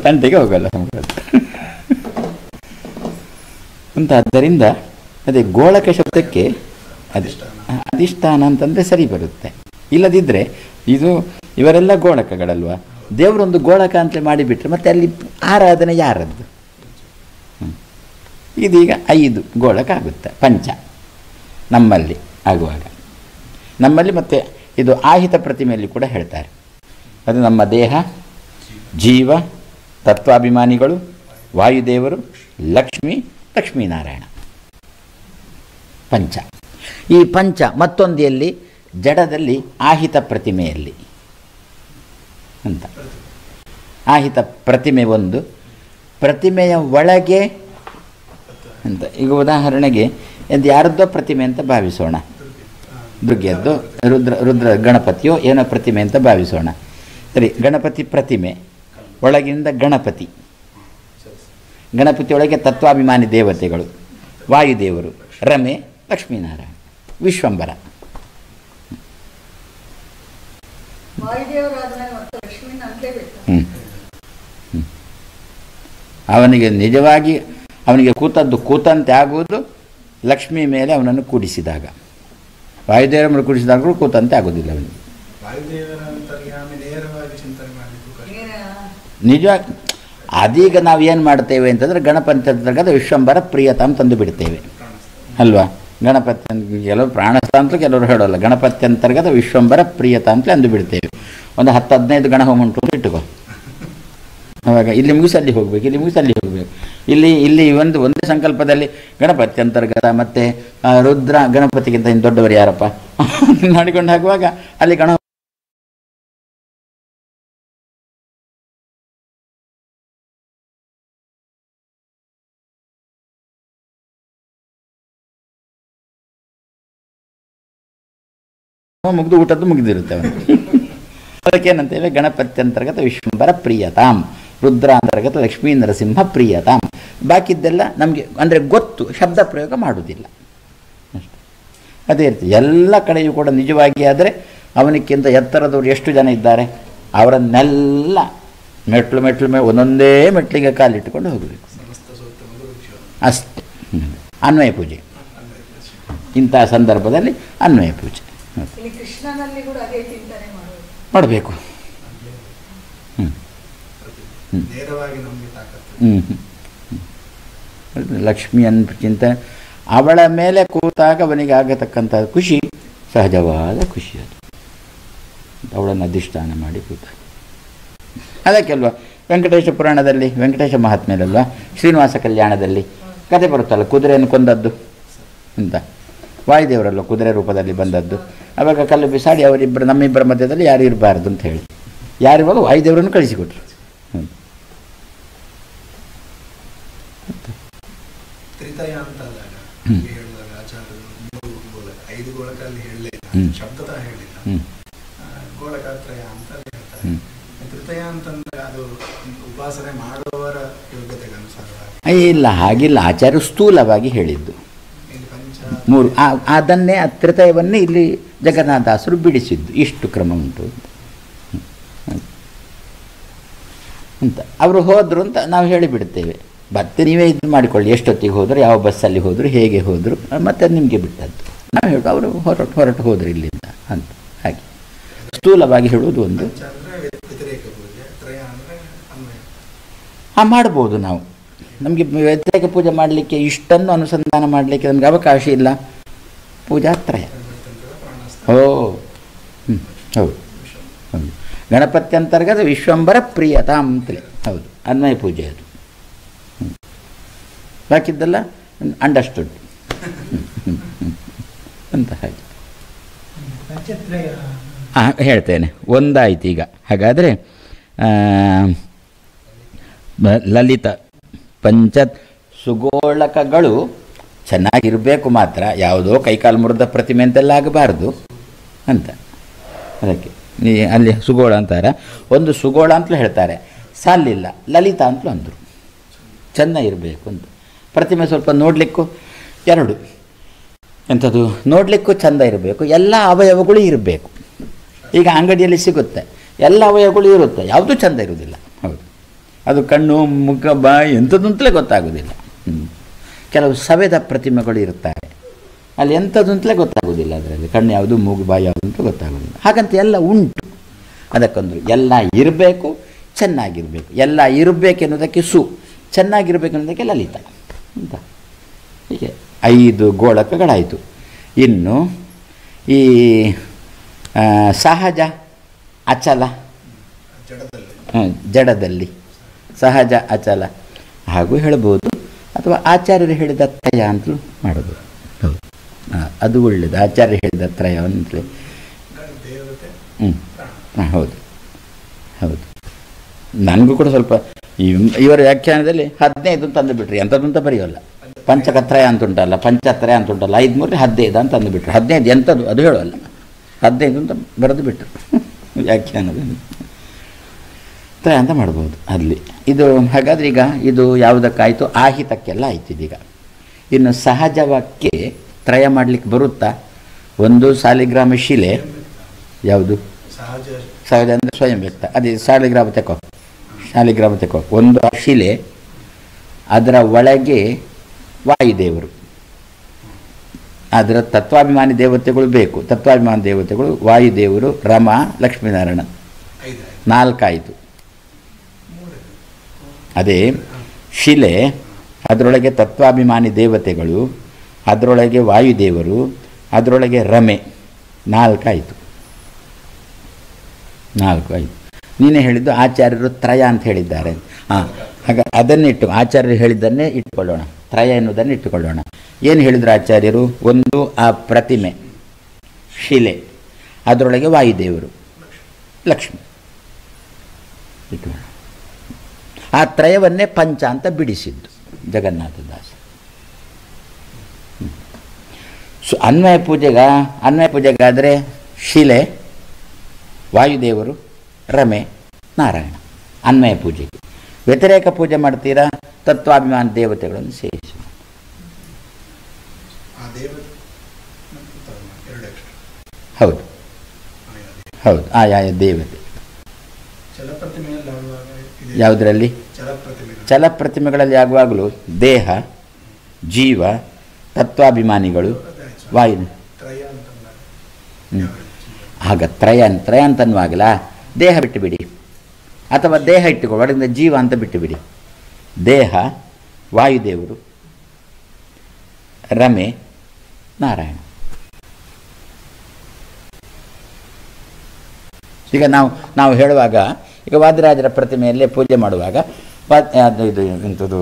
ತಂಟೆಗೆ ಹೋಗಲ್ಲ ಸ್ವಾಮಿಗಳ ಹತ್ರ ಅಂತ. ಆದ್ದರಿಂದ ಅದೇ ಗೋಳಕ ಶಬ್ದಕ್ಕೆ ಅದೇ ಅಧಿಷ್ಠಾನ ಅಂತಂದರೆ ಸರಿ ಬರುತ್ತೆ. ಇಲ್ಲದಿದ್ದರೆ ಇದು ಇವರೆಲ್ಲ ಗೋಳಕಗಳಲ್ವ, ದೇವರೊಂದು ಗೋಳಕ ಅಂತಲೇ ಮಾಡಿಬಿಟ್ರೆ ಮತ್ತೆ ಅಲ್ಲಿ ಆರಾಧನೆ ಯಾರದ್ದು? ಇದೀಗ 5 ಗೋಳಕ ಆಗುತ್ತೆ, ಪಂಚ ನಮ್ಮಲ್ಲಿ ಆಗುವಾಗ. ನಮ್ಮಲ್ಲಿ ಮತ್ತೆ ಇದು ಆಹಿತ ಪ್ರತಿಮೆಯಲ್ಲಿ ಕೂಡ ಹೇಳ್ತಾರೆ. ಅದು ನಮ್ಮ ದೇಹ, ಜೀವ, ತತ್ವಾಭಿಮಾನಿಗಳು, ವಾಯುದೇವರು, ಲಕ್ಷ್ಮೀ, ಲಕ್ಷ್ಮೀನಾರಾಯಣ ಪಂಚ. ಈ ಪಂಚ ಮತ್ತೊಂದು ಎಲ್ಲಿ? ಜಡದಲ್ಲಿ ಆಹಿತ ಪ್ರತಿಮೆಯಲ್ಲಿ ಅಂತ. ಆಹಿತ ಪ್ರತಿಮೆ ಒಂದು, ಪ್ರತಿಮೆಯ ಒಳಗೆ ಅಂತ. ಈಗ ಉದಾಹರಣೆಗೆ ಎಂದು ಯಾರದ್ದೋ ಪ್ರತಿಮೆ ಅಂತ ಭಾವಿಸೋಣ, ದುರ್ಗೆಯದ್ದು, ರುದ್ರ ಗಣಪತಿಯೋ ಏನೋ ಪ್ರತಿಮೆ ಅಂತ ಭಾವಿಸೋಣ. ಸರಿ, ಗಣಪತಿ ಪ್ರತಿಮೆ ಒಳಗಿಂದ ಗಣಪತಿ, ಗಣಪತಿಯೊಳಗೆ ತತ್ವಾಭಿಮಾನಿ ದೇವತೆಗಳು, ವಾಯುದೇವರು, ರಮೆ, ಲಕ್ಷ್ಮೀನಾರಾಯಣ, ವಿಶ್ವಂಬರ. ಅವನಿಗೆ ನಿಜವಾಗಿ ಅವನಿಗೆ ಕೂತದ್ದು ಕೂತಂತೆ ಆಗುವುದು ಲಕ್ಷ್ಮಿ ಮೇಲೆ ಅವನನ್ನು ಕೂಡಿಸಿದಾಗ. ವಾಯುದೇವರನ್ನು ಕೂಡಿಸಿದಾಗಲೂ ಕೂತಂತೆ ಆಗೋದಿಲ್ಲ ಅವನಿಗೆ. ನಿಜ ಅದೀಗ ನಾವು ಏನು ಮಾಡ್ತೇವೆ ಅಂತಂದರೆ ಗಣಪತಿ ಅಂತರ್ಗತ ವಿಶ್ವಂಬರ ಪ್ರಿಯತಾಂ ತಂದು ಬಿಡ್ತೇವೆ ಅಲ್ವಾ. ಗಣಪತಿ ಕೆಲವರು ಪ್ರಾಣಸ್ಥ ಅಂತಲೂ ಕೆಲವರು ಹೇಳೋಲ್ಲ, ಗಣಪತಿ ಅಂತರ್ಗತ ವಿಶ್ವಂಬರ ಪ್ರಿಯತ ಅಂತಲೇ ಅಂದು ಬಿಡ್ತೇವೆ. ಒಂದು 10-15 ಗಣಹೋಮ ಉಂಟು ಅಂತ ಇಟ್ಟುಕೋ. ಆವಾಗ ಇಲ್ಲಿ ಮುಗಿಸಿ ಅಲ್ಲಿ ಹೋಗಬೇಕು, ಇಲ್ಲಿ ಮುಗಿಸಿ ಅಲ್ಲಿ ಹೋಗಬೇಕು. ಇಲ್ಲಿ ಒಂದೇ ಸಂಕಲ್ಪದಲ್ಲಿ ಗಣಪತಿ ಅಂತರ್ಗತ ಮತ್ತು ರುದ್ರ ಗಣಪತಿಗಿಂತ ಇನ್ನು ದೊಡ್ಡವರು ಯಾರಪ್ಪ ಮಾಡಿಕೊಂಡು ಹಾಕುವಾಗ ಅಲ್ಲಿ ಗಣ ಮುಗಿದು ಊಟದ್ದು ಮುಗಿದಿರುತ್ತೆ ಅವನು. ಅದಕ್ಕೇನಂತೇವೆ? ಗಣಪತಿ ಅಂತರ್ಗತ ವಿಶ್ವಂಬರ ಪ್ರಿಯತಾಂ, ರುದ್ರ ಅಂತರ್ಗತ ಲಕ್ಷ್ಮೀ ನರಸಿಂಹ ಪ್ರಿಯತಾಂ. ಬಾಕಿದ್ದೆಲ್ಲ ನಮಗೆ ಅಂದರೆ ಗೊತ್ತು, ಶಬ್ದ ಪ್ರಯೋಗ ಮಾಡುವುದಿಲ್ಲ ಅಷ್ಟೆ. ಅದೇ ರೀತಿ ಎಲ್ಲ ಕಡೆಯೂ ಕೂಡ ನಿಜವಾಗಿ ಆದರೆ ಅವನಿಗಿಂತ ಎತ್ತರದವರು ಎಷ್ಟು ಜನ ಇದ್ದಾರೆ ಅವರನ್ನೆಲ್ಲ ಮೆಟ್ಲು ಮೇಲೆ ಒಂದೊಂದೇ ಮೆಟ್ಲಿಗೆ ಕಾಲಿಟ್ಟುಕೊಂಡು ಹೋಗಬೇಕು ಅಷ್ಟೆ. ಅನ್ವಯ ಪೂಜೆ, ಇಂತಹ ಸಂದರ್ಭದಲ್ಲಿ ಅನ್ವಯ ಪೂಜೆ ಮಾಡಬೇಕು. ಲಕ್ಷ್ಮಿ ಚಿಂತನೆ ಅವಳ ಮೇಲೆ ಕೂತಾಗ ಅವನಿಗೆ ಆಗತಕ್ಕಂಥ ಖುಷಿ ಸಹಜವಾದ ಖುಷಿ. ಅದು ಅವಳನ್ನು ಅಧಿಷ್ಠಾನ ಮಾಡಿ ಕೂತ. ಅದಕ್ಕೆಲ್ವ ವೆಂಕಟೇಶ ಪುರಾಣದಲ್ಲಿ, ವೆಂಕಟೇಶ ಮಹಾತ್ಮೆಯಲ್ವ, ಶ್ರೀನಿವಾಸ ಕಲ್ಯಾಣದಲ್ಲಿ ಕತೆ ಬರುತ್ತಲ್ಲ, ಕುದುರೆಯನ್ನು ಕೊಂದದ್ದು ಅಂತ. ವಾಯುದೇವರಲ್ಲ ಕುದುರೆ ರೂಪದಲ್ಲಿ ಬಂದದ್ದು. ಆವಾಗ ಕಲ್ಲು ಬಿಸಾಡಿ ಅವರಿಬ್ಬರು ನಮ್ಮಿಬ್ಬರ ಮಧ್ಯದಲ್ಲಿ ಯಾರು ಇರಬಾರ್ದು ಅಂತ ಹೇಳಿ ಯಾರಿವಾಗ ವಾಯುದೇವರನ್ನು ಕಳಿಸಿಕೊಟ್ರು. ಇಲ್ಲ, ಹಾಗಿಲ್ಲ. ಆಚಾರ್ಯ ಸ್ಥೂಲವಾಗಿ ಹೇಳಿದ್ದು 3. ಅದನ್ನೇ ಆ ತ್ರಿತಯವನ್ನೇ ಇಲ್ಲಿ ಜಗನ್ನಾಥದಾಸರು ಬಿಡಿಸಿದ್ದು. ಇಷ್ಟು ಕ್ರಮ ಉಂಟು ಅಂತ ಅವರು ಹೋದರು ಅಂತ ನಾವು ಹೇಳಿಬಿಡ್ತೇವೆ. ಮತ್ತೆ ನೀವೇ ಇದು ಮಾಡಿಕೊಳ್ಳಿ, ಎಷ್ಟೊತ್ತಿಗೆ ಹೋದರು, ಯಾವ ಬಸ್ಸಲ್ಲಿ ಹೋದರು, ಹೇಗೆ ಹೋದರು, ಮತ್ತು ನಿಮಗೆ ಬಿಟ್ಟದ್ದು ನಾವು ಹೇಳಿ ಅವರು ಹೊರಟು ಹೋದರು ಇಲ್ಲಿಂದ ಅಂತ. ಹಾಗೆ ಸ್ಥೂಲವಾಗಿ ಹೇಳುವುದು ಒಂದು. ಪಂಚ ಅಂದ್ರೆ ವ್ಯತಿರೇಕ ಪೂಜೆ, ತ್ರಯ ಅಂದ್ರೆ ಅನ್ವಯ. ಮಾಡ್ಬೋದು ನಾವು. ನಮಗೆ ವ್ಯತಿರೇಕ ಪೂಜೆ ಮಾಡಲಿಕ್ಕೆ ಇಷ್ಟನ್ನು ಅನುಸಂಧಾನ ಮಾಡಲಿಕ್ಕೆ ನಮಗೆ ಅವಕಾಶ ಇಲ್ಲ. ಪೂಜಾತ್ರಯ. ಓ ಹೌದು ಹೌದು. ಗಣಪತಿ ಅಂತರ್ಗತ ವಿಶ್ವಂಬರ ಪ್ರಿಯತಾ ಅಂತಲೇ ಹೌದು, ಅನ್ವಯ ಪೂಜೆ ಅದು. ಬಾಕಿದ್ದೆಲ್ಲ ಅಂಡರ್ಸ್ಟುಡ್ ಅಂತ ಹಾಗೆ ಹೇಳ್ತೇನೆ. ಒಂದಾಯ್ತು ಈಗ. ಹಾಗಾದರೆ ಲಲಿತ ಪಂಚ ಸುಗೋಳಕಗಳು ಚೆನ್ನಾಗಿರಬೇಕು ಮಾತ್ರ, ಯಾವುದೋ ಕೈಕಾಲು ಮುರಿದ ಪ್ರತಿಮೆ ಅಂತೆಲ್ಲ ಆಗಬಾರ್ದು ಅಂತ. ಅದಕ್ಕೆ ಅಲ್ಲಿ ಸುಗೋಳ ಅಂತಾರೆ, ಒಂದು ಸುಗೋಳ ಅಂತಲೂ ಹೇಳ್ತಾರೆ, ಸಾಲಿಲ್ಲ ಲಲಿತ ಅಂತಲೂ ಅಂದರು. ಚೆನ್ನಾಗಿರಬೇಕು ಅಂತ. ಪ್ರತಿಮೆ ಸ್ವಲ್ಪ ನೋಡಲಿಕ್ಕೂ ಎರಡು ಎಂಥದ್ದು ನೋಡಲಿಕ್ಕೂ ಚೆಂದ ಇರಬೇಕು, ಎಲ್ಲ ಅವಯವಗಳು ಇರಬೇಕು. ಈಗ ಅಂಗಡಿಯಲ್ಲಿ ಸಿಗುತ್ತೆ, ಎಲ್ಲ ಅವಯವಗಳು ಇರುತ್ತೆ, ಯಾವುದೂ ಚೆಂದ ಇರುವುದಿಲ್ಲ. ಹೌದು, ಅದು ಕಣ್ಣು ಮುಖ ಬಾಯಿ ಎಂಥದ್ದು ಗೊತ್ತಾಗೋದಿಲ್ಲ. ಕೆಲವು ಸವೆದ ಪ್ರತಿಮೆಗಳು ಇರ್ತಾರೆ, ಅಲ್ಲಿ ಎಂಥದ್ದು ಅಂತಲೇ ಗೊತ್ತಾಗೋದಿಲ್ಲ. ಅದರಲ್ಲಿ ಕಣ್ಣು ಯಾವುದು ಮೂಗು ಬಾಯಿ ಯಾವುದು ಅಂತ ಗೊತ್ತಾಗೋದಿಲ್ಲ. ಹಾಗಂತ ಎಲ್ಲ ಉಂಟು. ಅದಕ್ಕೊಂದು ಎಲ್ಲ ಇರಬೇಕು, ಚೆನ್ನಾಗಿರಬೇಕು. ಎಲ್ಲ ಇರಬೇಕೆನ್ನೋದಕ್ಕೆ ಚೆನ್ನಾಗಿರ್ಬೇಕೆನ್ನೋದಕ್ಕೆ ಲಲಿತ ಅಂತ. ಹೀಗೆ 5 ಗೋಳಕಗಳಾಯಿತು. ಇನ್ನು ಈ ಸಹಜ ಅಚಲ, ಜಡದಲ್ಲಿ ಸಹಜ ಅಚಲ ಹಾಗೂ ಹೇಳ್ಬೋದು, ಅಥವಾ ಆಚಾರ್ಯರು ಹೇಳಿದ ತ್ರಯ ಅಂತಲೂ ಮಾಡಬಹುದು. ಹೌದು, ಅದು ಒಳ್ಳೆಯದು. ಆಚಾರ್ಯ ಹೇಳಿದ ತ್ರಯ ಅಂತಲೇ. ಹೌದು ಹೌದು. ನನಗೂ ಕೂಡ ಸ್ವಲ್ಪ ಇವರ ವ್ಯಾಖ್ಯಾನದಲ್ಲಿ 15 ತಂದು ಬಿಟ್ರಿ, ಎಂಥದ್ದು ಅಂತ ಬರೆಯೋಲ್ಲ. ಪಂಚಕತ್ರಯ ಅಂತುಂಟಲ್ಲ, ಪಂಚತ್ರಯ ಅಂತುಂಟಲ್ಲ, 5 3 15 ಅಂತ ತಂದು ಬಿಟ್ರು. 15 ಎಂಥದ್ದು ಅದು ಹೇಳೋಲ್ಲ, 15 ಅಂತ ಬರೆದು ಬಿಟ್ಟರು ವ್ಯಾಖ್ಯಾನದಲ್ಲಿ. ತ್ರಯ ಅಂತ ಮಾಡ್ಬೋದು ಅಲ್ಲಿ. ಇದು ಹಾಗಾದರೆ ಈಗ ಇದು ಯಾವುದಕ್ಕಾಯಿತು? ಆಹಿತಕ್ಕೆಲ್ಲ ಆಯ್ತು ಇದೀಗ. ಇನ್ನು ಸಹಜವಕ್ಕೆ ತ್ರಯ ಮಾಡಲಿಕ್ಕೆ ಬರುತ್ತಾ? ಒಂದು ಸಾಲಿಗ್ರಾಮ ಶಿಲೆ, ಯಾವುದು ಸಹಜ ಅಂದರೆ ಸ್ವಯಂ ವ್ಯಕ್ತ, ಅದೇ ಸಾಲಿಗ್ರಾಮ ತೆಕೋ ಒಂದು ಶಿಲೆ, ಅದರ ಒಳಗೆ ವಾಯುದೇವರು, ಅದರ ತತ್ವಾಭಿಮಾನಿ ದೇವತೆಗಳು ಬೇಕು. ತತ್ವಾಭಿಮಾನಿ ದೇವತೆಗಳು ವಾಯುದೇವರು, ರಮಾ, ಲಕ್ಷ್ಮೀನಾರಾಯಣ, 4 ಆಯಿತು. ಅದೇ ಶಿಲೆ, ಅದರೊಳಗೆ ತತ್ವಾಭಿಮಾನಿ ದೇವತೆಗಳು, ಅದರೊಳಗೆ ವಾಯುದೇವರು, ಅದರೊಳಗೆ ರಮೆ, 4 ಆಯಿತು. 4 ಆಯಿತು. ನೀನೇ ಹೇಳಿದ್ದು ಆಚಾರ್ಯರು ತ್ರಯ ಅಂತ ಹೇಳಿದ್ದಾರೆ. ಹಾಗೆ ಅದನ್ನಿಟ್ಟು ಆಚಾರ್ಯರು ಹೇಳಿದ್ದನ್ನೇ ಇಟ್ಕೊಳ್ಳೋಣ, ತ್ರಯ ಎನ್ನುವುದನ್ನು ಇಟ್ಟುಕೊಳ್ಳೋಣ. ಏನು ಹೇಳಿದ್ರು ಆಚಾರ್ಯರು? ಒಂದು ಆ ಪ್ರತಿಮೆ ಶಿಲೆ, ಅದರೊಳಗೆ ವಾಯುದೇವರು, ಲಕ್ಷ್ಮಿ ಇಟ್ಕೊಳ್ಳೋಣ. ಆ ತ್ರಯವನ್ನೇ ಪಂಚ ಅಂತ ಬಿಡಿಸಿದ್ದು ಜಗನ್ನಾಥದಾಸ. ಅನ್ವಯ ಪೂಜೆಗಾದರೆ ಶಿಲೆ, ವಾಯುದೇವರು, ರಮೆ, ನಾರಾಯಣ ಅನ್ವಯ ಪೂಜೆಗೆ. ವ್ಯತಿರೇಕ ಪೂಜೆ ಮಾಡ್ತೀರಾ? ತತ್ವಾಭಿಮಾನ ದೇವತೆಗಳನ್ನು ಸೇರಿಸಿ. ಹೌದು ಹೌದು, ಆಯಾಯ ದೇವತೆ. ಯಾವುದರಲ್ಲಿ? ಚಲಪ್ರತಿಮೆಗಳಲ್ಲಿ ಆಗುವಾಗಲೂ ದೇಹ, ಜೀವ, ತತ್ವಾಭಿಮಾನಿಗಳು, ವಾಯು. ಆಗ ತ್ರಯ ಅಂತನ್ನುವಾಗಲ ದೇಹ ಬಿಟ್ಟು ಬಿಡಿ, ಅಥವಾ ದೇಹ ಇಟ್ಟುಕೊಳ್ಳಿ, ಒಳಗಿಂದ ಜೀವ ಅಂತ ಬಿಟ್ಟು ಬಿಡಿ. ದೇಹ, ವಾಯುದೇವರು, ರಮೆ, ನಾರಾಯಣ. ಈಗ ನಾವು ಹೇಳುವಾಗ, ಈಗ ವಾದಿರಾಜರ ಪ್ರತಿಮೆಯಲ್ಲೇ ಪೂಜೆ ಮಾಡುವಾಗ ಇದು ಎಂಥದ್ದು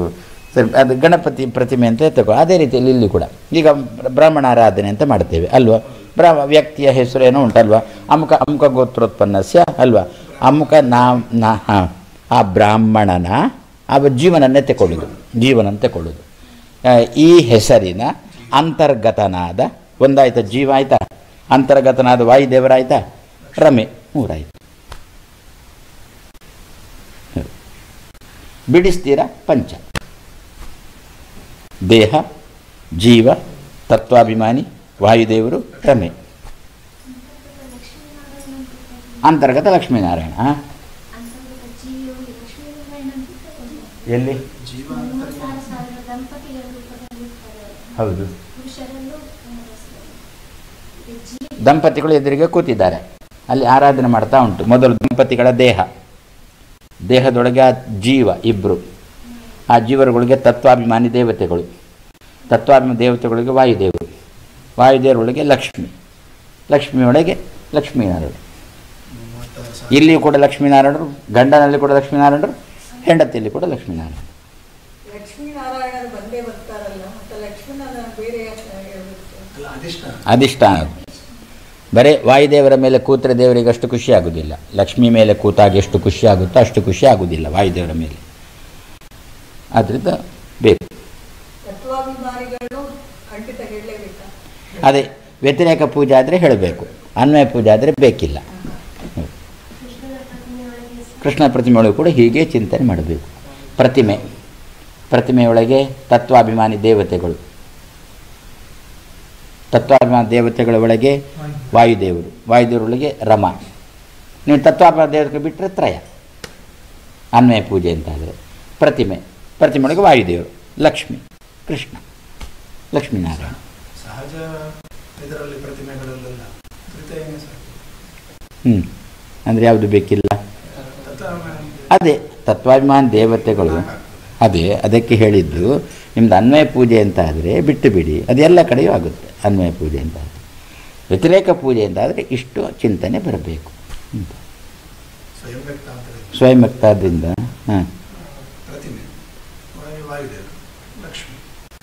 ಅದು ಗಣಪತಿ ಪ್ರತಿಮೆ ಅಂತ ತಗೋ. ಅದೇ ರೀತಿಯಲ್ಲಿ ಇಲ್ಲಿ ಕೂಡ ಈಗ ಬ್ರಾಹ್ಮಣ ಆರಾಧನೆ ಅಂತ ಮಾಡ್ತೇವೆ ಅಲ್ವಾ? ವ್ಯಕ್ತಿಯ ಹೆಸರೇನೋ ಉಂಟಲ್ವ, ಅಮುಕ ಗೋತ್ರೋತ್ಪನ್ನಸ್ಯ ಅಲ್ವಾ, ಅಮುಕ ಆ ಬ್ರಾಹ್ಮಣನ ಜೀವನನ್ನೇ ತಗೊಳ್ಳೋದು. ಈ ಹೆಸರಿನ ಅಂತರ್ಗತನಾದ ಒಂದಾಯ್ತಾ, ಜೀವ ಆಯ್ತಾ, ಅಂತರ್ಗತನಾದ ವಾಯುದೇವರಾಯ್ತಾ, ರಮೆ 3 ಆಯ್ತು. ಬಿಡಿಸ್ತೀರಾ? ಪಂಚ: ದೇಹ, ಜೀವ, ತತ್ವಾಭಿಮಾನಿ, ವಾಯುದೇವರು, ರಮೆ. ಅಂತರ್ಗತ ಲಕ್ಷ್ಮೀನಾರಾಯಣ. ಎಲ್ಲಿ? ಹೌದು, ದಂಪತಿಗಳು ಎದುರಿಗೆ ಕೂತಿದ್ದಾರೆ. ಅಲ್ಲಿ ಆರಾಧನೆ ಮಾಡ್ತಾ ಉಂಟು. ಮೊದಲು ದಂಪತಿಗಳ ದೇಹದೊಳಗೆ ಆ ಜೀವ ಇಬ್ಬರು, ಆ ಜೀವರುಗಳಿಗೆ ತತ್ವಾಭಿಮಾನಿ ದೇವತೆಗಳು, ತತ್ವಾಭಿಮಾನಿ ದೇವತೆಗಳಿಗೆ ವಾಯುದೇವರು, ವಾಯುದೇವರೊಳಗೆ ಲಕ್ಷ್ಮಿಯೊಳಗೆ ಲಕ್ಷ್ಮೀನಾರಾಯಣ. ಇಲ್ಲಿಯೂ ಕೂಡ ಲಕ್ಷ್ಮೀನಾರಾಯಣರು, ಗಂಡನಲ್ಲಿ ಕೂಡ ಲಕ್ಷ್ಮೀನಾರಾಯಣರು, ಹೆಂಡತಿಯಲ್ಲಿ ಕೂಡ ಲಕ್ಷ್ಮೀನಾರಾಯಣ. ಲಕ್ಷ್ಮೀನಾರಾಯಣರು ಬಂದೇ ಬರ್ತಾರಲ್ಲ, ಮತ್ತೆ ಲಕ್ಷ್ಮೀನಾರಾಯಣ ಬೇರೆ ಅಧಿಷ್ಠಾನ. ಬರೀ ವಾಯುದೇವರ ಮೇಲೆ ಕೂತ್ರೆ ದೇವರಿಗೆ ಅಷ್ಟು ಖುಷಿ ಆಗುವುದಿಲ್ಲ. ಲಕ್ಷ್ಮಿ ಮೇಲೆ ಕೂತಾಗ ಎಷ್ಟು ಖುಷಿ ಆಗುತ್ತೋ ಅಷ್ಟು ಖುಷಿ ಆಗುವುದಿಲ್ಲ ವಾಯುದೇವರ ಮೇಲೆ. ಆದ್ದರಿಂದ ಬೇಕು. ತತ್ವಾಭಿಮಾನಿಗಳು ಖಂಡಿತ ಹೇಳಲೇಬೇಕಾ? ಅದೇ ವ್ಯತಿರೇಕ ಪೂಜೆ ಆದರೆ ಹೇಳಬೇಕು, ಅನ್ವಯ ಪೂಜೆ ಆದರೆ ಬೇಕಿಲ್ಲ. ಕೃಷ್ಣ ಪ್ರತಿಮೆಯೊಳಗೆ ಕೂಡ ಹೀಗೆ ಚಿಂತನೆ ಮಾಡಬೇಕು. ಪ್ರತಿಮೆಯೊಳಗೆ ತತ್ವಾಭಿಮಾನಿ ದೇವತೆಗಳು, ತತ್ವಾಭಿಮಾನಿ ದೇವತೆಗಳ ಒಳಗೆ ವಾಯುದೇವರೊಳಗೆ ರಮ. ನೀವು ತತ್ವಾಭಿಮಾನ ದೇವತೆ ಬಿಟ್ಟರೆ ತ್ರಯ ಅನ್ವಯ ಪೂಜೆ ಅಂತಾದರೆ. ಪ್ರತಿಮೆಯೊಳಗೆ ವಾಯುದೇವರು, ಲಕ್ಷ್ಮಿ, ಕೃಷ್ಣ, ಲಕ್ಷ್ಮೀನಾರಾಯಣ. ಸಹಜ ಇದರಲ್ಲಿ ಪ್ರತಿಮೆಗಳಲ್ಲೆಲ್ಲ ಅಂದರೆ ಯಾವುದು ಬೇಕಿಲ್ಲ. ಅದೇ ತತ್ವಾಭಿಮಾನ ದೇವತೆಗಳು, ಅದಕ್ಕೆ ಹೇಳಿದ್ದು. ನಿಮ್ಮದು ಅನ್ವಯ ಪೂಜೆ ಅಂತ ಆದರೆ ಬಿಟ್ಟು ಬಿಡಿ, ಅದೆಲ್ಲ ಕಡೆಯೂ ಆಗುತ್ತೆ. ಅನ್ವಯ ಪೂಜೆ ಅಂತ ಆದರೆ, ವ್ಯತಿರೇಕ ಪೂಜೆ ಅಂತ ಆದರೆ ಇಷ್ಟು ಚಿಂತನೆ ಬರಬೇಕು. ಸ್ವಯಂ ವ್ಯಕ್ತ ಆದ್ದರಿಂದ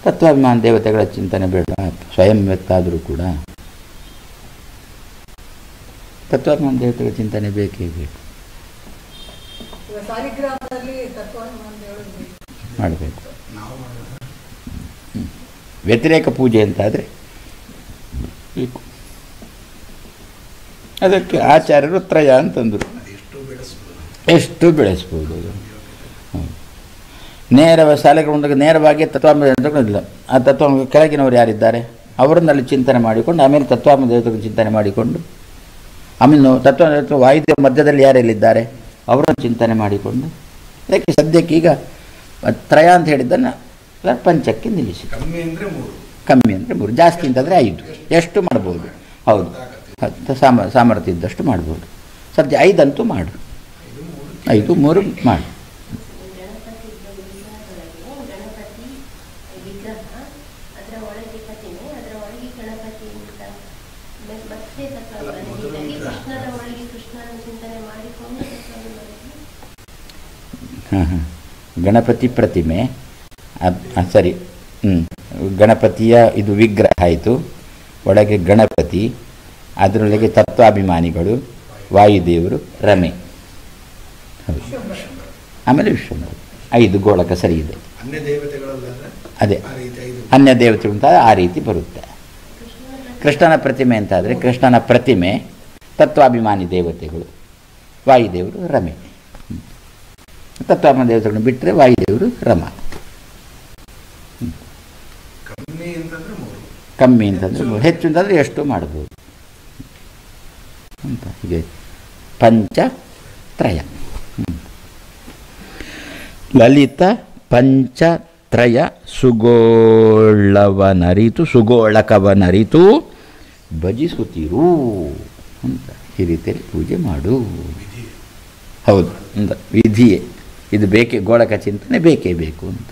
ತತ್ವಾಭಿಮಾನ ದೇವತೆಗಳ ಚಿಂತನೆ ಬೇಡ. ಸ್ವಯಂ ವ್ಯಕ್ತ ಆದರೂ ಕೂಡ ತತ್ವಾಭಿಮಾನ ದೇವತೆಗಳ ಚಿಂತನೆ ಬೇಕೇ ಬೇಕು, ಮಾಡಬೇಕು. ವ್ಯತಿರೇಕ ಪೂಜೆ ಅಂತಾದರೆ ಬೇಕು. ಅದಕ್ಕೆ ಆಚಾರ್ಯರು ತ್ರಯ ಅಂತಂದರು. ಎಷ್ಟು ಬೆಳೆಸ್ಬೋದು. ಶಾಲೆಗಳು ನೇರವಾಗಿ ತತ್ವಾಭಿಮಾನ ಆ ತತ್ವ ಕೆಳಗಿನವರು ಯಾರಿದ್ದಾರೆ ಅವರನ್ನಲ್ಲಿ ಚಿಂತನೆ ಮಾಡಿಕೊಂಡು, ಆಮೇಲೆ ತತ್ವಾಭಿಮಾನ ದೇವತೆಗಳ ಚಿಂತನೆ ಮಾಡಿಕೊಂಡು, ಆಮೇಲೆ ತತ್ವ ವಾಯುದೇವ ಮಧ್ಯದಲ್ಲಿ ಯಾರೆಲ್ಲಿದ್ದಾರೆ ಅವರನ್ನು ಚಿಂತನೆ ಮಾಡಿಕೊಂಡು, ಅದಕ್ಕೆ ಸದ್ಯಕ್ಕೆ ಈಗ ತ್ರಯ ಅಂತ ಹೇಳಿದ್ದನ್ನು ಪಂಚಕ್ಕೆ ನಿಲ್ಲಿಸಿ. ಕಮ್ಮಿ ಅಂದರೆ 3, ಜಾಸ್ತಿ ಅಂತಂದರೆ 5. ಎಷ್ಟು ಮಾಡ್ಬೋದು? ಹೌದು, ಸಾಮರ್ಥ್ಯ ಇದ್ದಷ್ಟು ಮಾಡ್ಬೋದು. ಸದ್ಯ 5 ಅಂತೂ ಮಾಡು, 5, 3 ಮಾಡು. ಗಣಪತಿ ಪ್ರತಿಮೆ ಸರಿ. ಗಣಪತಿಯ ಇದು ವಿಗ್ರಹ ಆಯಿತು, ಒಳಗೆ ಗಣಪತಿ, ಅದರೊಳಗೆ ತತ್ವಾಭಿಮಾನಿಗಳು, ವಾಯುದೇವರು, ರಮೆ, ಆಮೇಲೆ ವಿಶ್ವನಾಥ. 5 ಗೋಳಕ ಸರಿ ಇದೆ. ಅದೇ ಅನ್ಯ ದೇವತೆಗಳು ಅಂತ ಆ ರೀತಿ ಬರುತ್ತೆ. ಕೃಷ್ಣನ ಪ್ರತಿಮೆ ಅಂತಾದರೆ ಕೃಷ್ಣನ ಪ್ರತಿಮೆ, ತತ್ವಾಭಿಮಾನಿ ದೇವತೆಗಳು, ವಾಯುದೇವರು, ರಮೆ. ತತ್ವಾಭಿಮಾನಿ ದೇವತೆಗಳನ್ನು ಬಿಟ್ಟರೆ ವಾಯುದೇವರು, ರಮ. ಕಮ್ಮಿ ಅಂತಂದರೆ 3, ಹೆಚ್ಚು ಅಂತಂದರೆ ಎಷ್ಟು ಮಾಡ್ಬೋದು ಅಂತ. ಹೀಗೆ ಪಂಚತ್ರಯ. ಲಲಿತ ಪಂಚತ್ರಯ ಸುಗೋಳಕವನರಿತು ಭಜಿಸುತ್ತಿರು ಅಂತ ಈ ರೀತಿಯಲ್ಲಿ ಪೂಜೆ ಮಾಡು. ಹೌದು ಅಂತ ವಿಧಿಯೇ ಇದು. ಬೇಕೇ ಗೋಳಕ ಚಿಂತನೆ ಬೇಕೇ ಬೇಕು ಅಂತ.